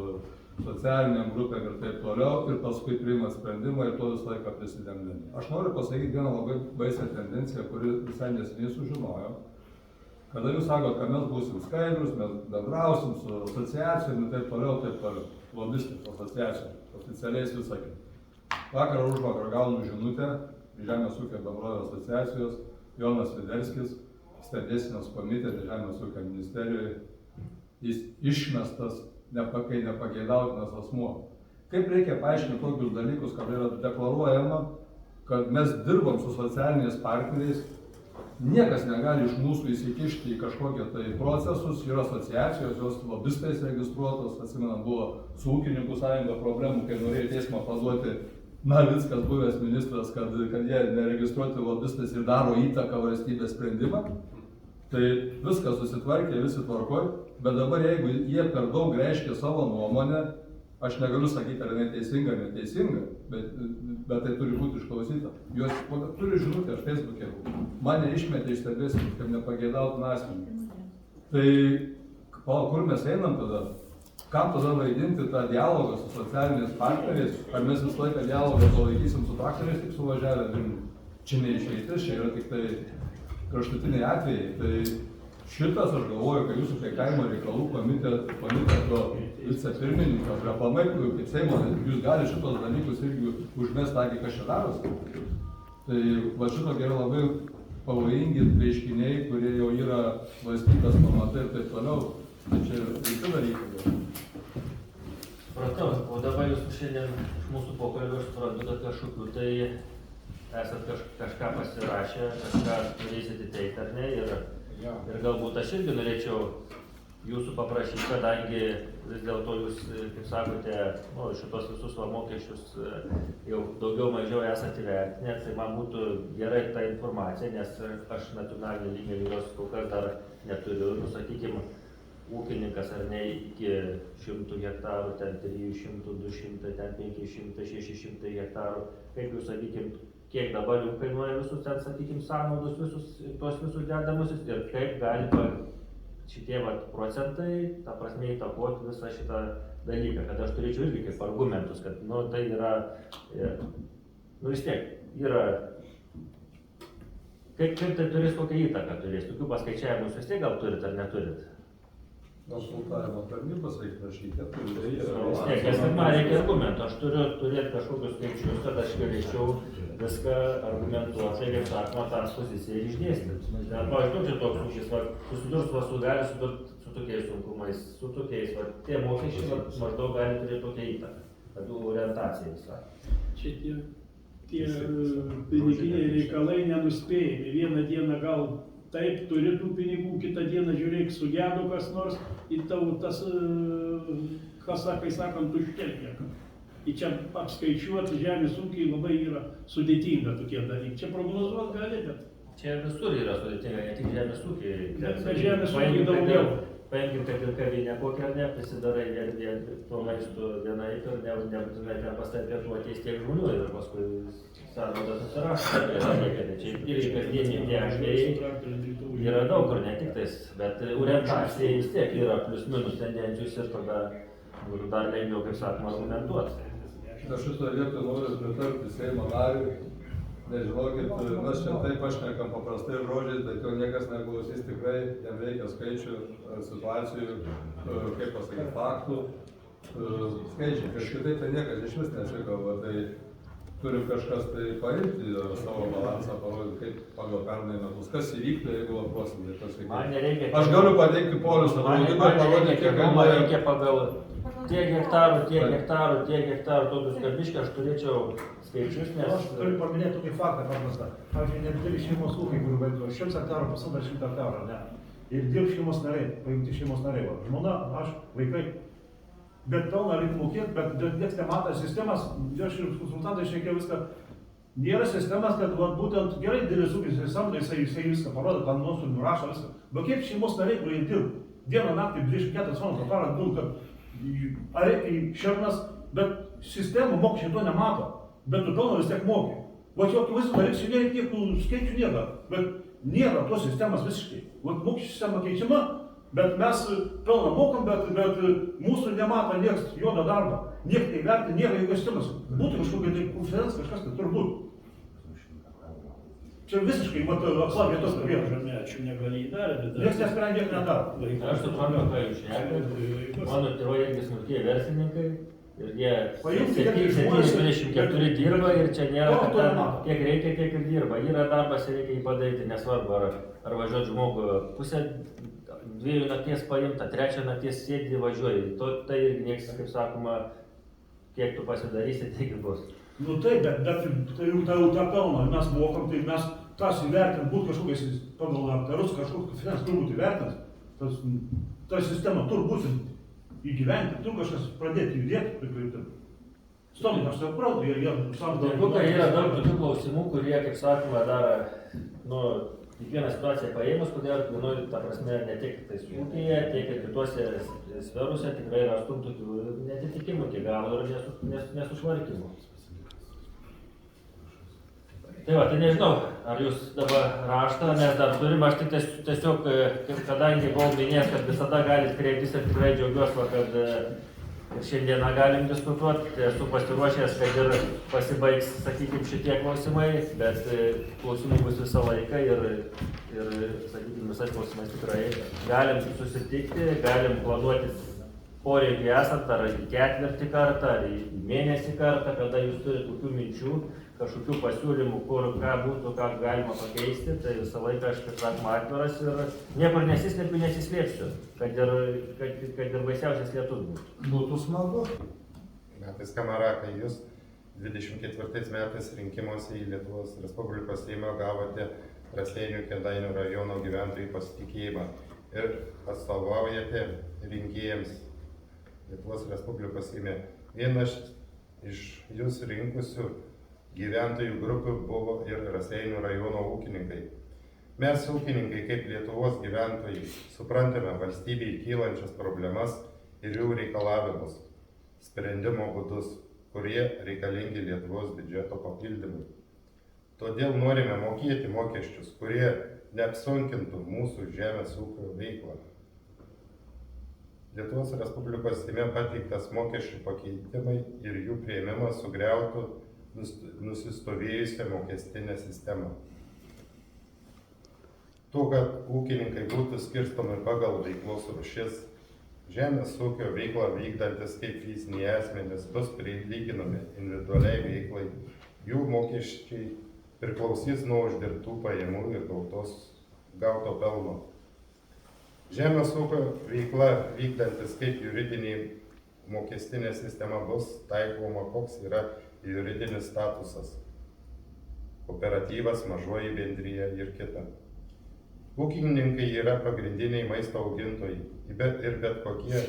socialiniam grupėm ir taip toliau, ir paskui priima sprendimą ir to visą laiką prisidengdami. Aš noriu pasakyti vieną labai baisią tendenciją, kuri visai neseniai sužinojau. Kada jūs sakot, kad mes būsim skaidrus, mes bendrausim su asociacijom ir taip toliau, lobistais asociacijom, oficialiais visakai. Vakar ar užvakar gaunu žinutę Žemės ūkio bendrovių asociacijos, Jonas Sviderskis, stebėsenos komitete Žemės ūkio ministerijoje, jis išmestas kai nepageidautinas asmuo. Kaip reikia paaiškinti tokius dalykus, kad yra deklaruojama, kad mes dirbam su socialiniais partneriais, niekas negali iš mūsų įsikišti į kažkokią tai procesus, yra asociacijos, jos lobistais registruotos, atsimenam, buvo su ūkininkų sąjunga problemų, kai norėjo teismą paduoti Navickas, buvęs ministras, kad jie neregistruoti lobistais ir daro įtaką valstybės sprendimą. Tai viskas susitvarkė, visi tvarkoj, bet dabar jeigu jie per daug reiškia savo nuomonę, aš negaliu sakyti, ar neteisinga, neteisinga, bet tai turi būti išklausyta. Jos turi žinutę, aš Facebook'e, mane išmetė iš stebėsenos, kaip nepageidautiną asmenį. Tai kur mes einam tada? Kam tada vaidinti tą dialogą su socialiniais partneriais? Ar mes visą laiką dialogą palaikysim su traktoriais, tik suvažiavę Vilnių? Čia neišeitis, čia yra tik tai kraštutiniai atvejai. Tai šitas, aš galvoju, kad jūsų prie kaimo reikalų komiteto vicepirmininkas, aplamai, kaip Seimo, jūs gali šitos dalykus irgi užmest akį, kas čia darosi. Tai va šitokie yra labai pavojingi reiškiniai, kurie jau yra valstybės pamatai ir taip toliau. Tai čia rimti dalykai. Supratau, o dabar jūs šiandien iš mūsų pokalbio suprantu, kad kažkokiu tai esat kažką pasirašę, kažką turėsit įteikti ar ne, ir galbūt aš irgi norėčiau jūsų paprašyti, kadangi vis dėlto jūs, kaip sakote, šitos visus mokesčius jau daugiau mažiau esate įvertinę, tai man būtų gerai ta informacija, nes aš nacionalinį lygmenį jos kol kas dar neturiu, sakykime, ūkininkas ar ne iki 100 hektarų, ten 300, 200, ten 500, 600 hektarų, kaip jūs, sakykime, kiek dabar jau kainuoja visus ten, sakykime, sąnaudos, tos visus dedamusis ir kaip gali šitie procentai, ta prasme, įtakoti visą šitą dalyką, kad aš turėčiau irgi kaip argumentus, kad, tai yra, vis tiek, yra, kaip tai turės kokią įtaką turės, tokių paskaičiavimus vis tiek gal turit ar neturit? Konsultavimo tarnybos reikia prašyti. Vis tiek, nes man reikia argumentų, aš turiu turėti kažkokius skaičius, kad aš galėčiau viską argumentuoti, kaip sakoma, tą poziciją išdėstyti. Pavyzdžiui, čia toks ūkis, susidurs gali sudurti su tokiais sunkumais, su tokiais, tie mokesčiai maždaug gali turėti tokią įtaką, kad orientacija visą. Čia tie piniginiai reikalai nenuspėjami. Vieną dieną gal taip, turi tų pinigų, kitą dieną žiūrėk, sugedo kas nors, ir tau tas, kai sakant, tuštėlė. Ir čia apskaičiuoti žemės ūkiai labai yra sudėtinga tokie dalykai. Čia prognozuoti gali, bet... Čia visur yra sudėtinga, ne tik žemės ūkiai. Bet žemės ūkiai daugiau. Paimkim, kad ir kavinę kokią ar ne, prisidarai to maisto vienaip ir nebūtinai ten pastarpėtų ateis tiek žmonių ir paskui sąnaudas atsirašo. Čia irgi kasdieniai tie atvejai yra daug kur, ne tik tais, bet orientacija vis tiek yra plius minus tendencijus ir tada dar lengviau, kaip sakoma, argumentuoti. Aš šitoje vietoje noriu pritarti Seimo nariui. Nežinokit, mes čia taip pašnekam paprastai žodžiais, bet jo niekas neklausys tikrai, jam reikia skaičių, situacijų, kaip pasakyti, faktų. Skaičiai, kažkaip tai niekas iš vis nesikalba, tai turi kažkas tai paimti savo balansą, parodyti, kaip pagal pernai metus, kas įvyktų, jeigu procentai pasikeitė. Aš galiu pateikti polius, parodyti, kiek reikia pagal tiek hektarų, tokius kabiškai, aš turėčiau skaičius, nes... Aš turiu paminėti tokį faktą paprastą. Pavyzdžiui, nedideli šeimos ūkiai, kurių vaizduoja 100 hektarų, pusantro 100 hektarų, ne? Ir dirb šeimos nariai, paimti šeimos nariai, va. Žmona, aš, vaikai. Bet pelną reikia mokėti, bet nieks nemato sistemas, aš ir konsultantai šnekėjau viską. Nėra sistemas, kad būtent gerai didelis ūkis, jisai samdo, jisai viską parodo, ką nuostolių nurašo, viską. Bet kaip šeimos nariai, kurie dirb? dieną naktį 24 valandas parą, kad ar reikia šernas, bet sistema mokesčiai to nemato, bet tu pelno vis tiek moki. Vat jau tu visą dalyks, nereikia tiek tų skaičių nėra, bet nėra tos sistemas visiškai. Vat mokesčių sistema keičiama, bet mes pelną mokam, bet mūsų nemato niekas juodo darbo. Niekas neįvertina, nėra jokios sistemos. Būtų kažkokia tai konferencija, kažkas tai turbūt. Čia visiškai, vat, apslavė tos vietos. Čia negali įdarbinti. Niekas nesprendė, nieko nedaro. Aš suprantu, ką jūs šnekate. Mano tėvai irgi smulkieji verslininkai. Ir jie 7-24 dirba ir čia nėra, kad ten kiek reikia, tiek ir dirba. Yra darbas ir reikia jį padaryti, nesvarbu, ar važiuoti žmogų pusę 2 nakties paimta, 3 nakties sėdi važiuoji. Tai irgi nieks, kaip sakoma, kiek tu pasidarysi, tiek ir bus. Nu taip, bet tai jau tą pelną mes mokam, tai mes tas įvertint, būt kažkokiais pagal aptarus, kažkokius finansus turbūt įvertint, ta sistema turbūt įgyventi, tu kažkas pradėti judėti, prikreipti. Stovi, aš suprantu, jie samdo. Yra daug tokių klausimų, kurie, kaip sakoma, dar, kiekvieną situaciją paėmus, kodėl vienoj, ta prasme, ne tik tai ūkyje, tiek ir kitose sferose tikrai rastum tokių netitikimų iki galo ir nesušvarkimų. Tai va, tai nežinau, ar jūs dabar raštą, mes dar turim, aš tik tiesiog, kadangi buvau minėjęs, kad visada galit kreiptis ir tikrai džiaugiuosi, kad ir šiandieną galim diskutuoti, tai esu pasiruošęs, kad ir pasibaigs, sakykime, šitie klausimai, bet klausimų bus visą laiką ir sakykime, visais klausimais tikrai galim susitikti, galim planuotis poreikį esant, ar į ketvirtį kartą, ar į mėnesį kartą, kada jūs turite tokių minčių, kažkokių pasiūlymų, kur ką būtų, ką galima pakeisti, tai visą laiką aš, kaip sakoma, atviras ir niekur nesislepiu, nesislėpsiu, kad ir baisiausias lietus būtų. Būtų smagu. Metais Kamarakai, jūs 24 metais rinkimuose į Lietuvos Respublikos Seimą gavote Raseinių Kėdainių rajono gyventojų pasitikėjimą ir atstovaujate rinkėjams Lietuvos Respublikos Seime. Vienas iš jūs rinkusių gyventojų grupių buvo ir Raseinių rajono ūkininkai. Mes ūkininkai kaip Lietuvos gyventojai suprantame valstybei kylančias problemas ir jų reikalavimus, sprendimo būdus, kurie reikalingi Lietuvos biudžeto papildymui. Todėl norime mokėti mokesčius, kurie neapsunkintų mūsų žemės ūkio veiklą. Lietuvos Respublikos Seime pateiktas mokesčių pakeitimai ir jų priėmimas sugriautų nusistovėjusią mokestinę sistemą. Tuo, kad ūkininkai būtų skirstomi pagal veiklos rūšis, žemės ūkio veiklą vykdantis kaip fiziniai asmenys bus prilyginami individualiai veiklai, jų mokesčiai priklausys nuo uždirbtų pajamų ir gauto pelno. Žemės ūkio veikla vykdantis kaip juridiniai mokestinė sistema bus taikoma, koks yra juridinis statusas, kooperatyvas, mažoji bendrija ir kita. Ūkininkai yra pagrindiniai maisto augintojai ir bet kokie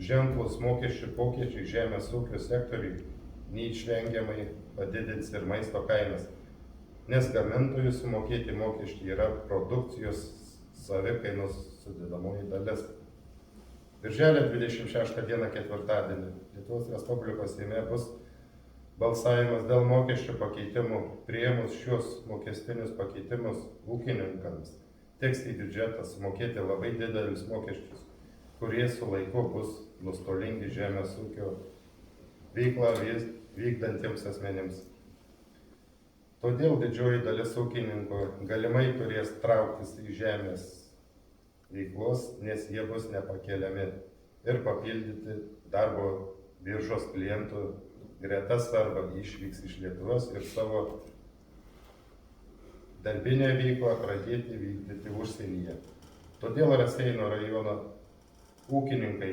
ženklus mokesčių pokyčiai žemės ūkio sektoriui neišvengiamai padidins ir maisto kainas, nes gamintojų sumokėti mokesčiai yra produkcijos savikainos sudedamoji dalis. Birželio 26 dieną ketvirtadienį Lietuvos Respublikos Seime bus balsavimas dėl mokesčių pakeitimų. Priėmus šios mokestinius pakeitimus ūkininkams teks į biudžetą sumokėti labai didelius mokesčius, kurie su laiku bus nustolingi žemės ūkio veiklą vykdantiems asmenims. Todėl didžioji dalis ūkininkų galimai turės trauktis į žemės veiklos, nes jie bus nepakeliami ir papildyti darbo biržos klientų gretas arba išvyks iš Lietuvos ir savo darbinę veiklą pradėti vykdyti užsienyje. Todėl Raseinių rajono ūkininkai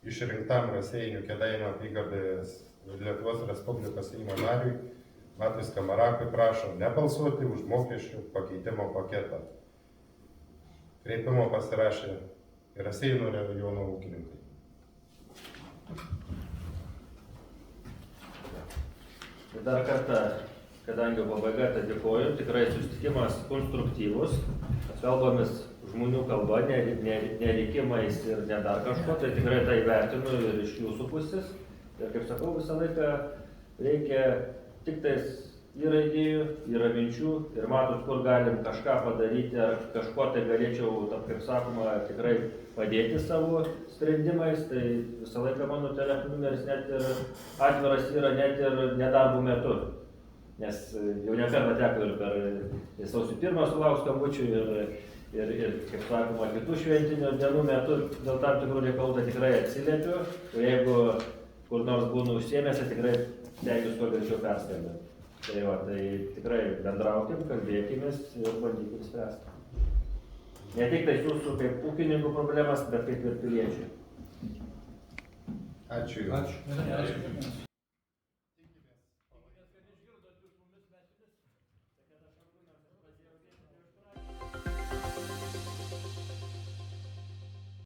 išrinktam Raseinių Kėdainių apygardoje Lietuvos Respublikos Seimo nariui Matui Skamarakui prašo nebalsuoti už mokesčių pakeitimo paketą. Kreipimo pasirašė Raseinių rajono ūkininkai. Dar kartą, kadangi pabaiga, tai dėkoju, tikrai susitikimas konstruktyvus, kalbamės žmonių kalba, nereikimais ir ne dar kažko, tai tikrai tai vertinu ir iš jūsų pusės. Ir kaip sakau, visą laiką reikia tik tais yra idėjų, yra minčių ir matot, kur galim kažką padaryti, ar kažko tai galėčiau, kaip sakoma, tikrai padėti savo sprendimais, tai visą laiką mano telefonų numeris net ir atviras yra net ir nedarbo metu. Nes jau ne kartą teko ir per sausio 1 sulauks skambučių ir, kaip sakoma, kitų šventinių dienų metu dėl tam tikrų reikalų tai tikrai atsiliepiu. Ir jeigu kur nors būnu užsiėmęs, tai tikrai stengiuosi kuo greičiau perskambinti. Tai va, tai tikrai bendraukim, kalbėkimės ir bandykim spręsti. Ne tik tai jūsų kaip ūkininkų problemas, bet kaip ir piliečių. Ačiū Jums. Ačiū.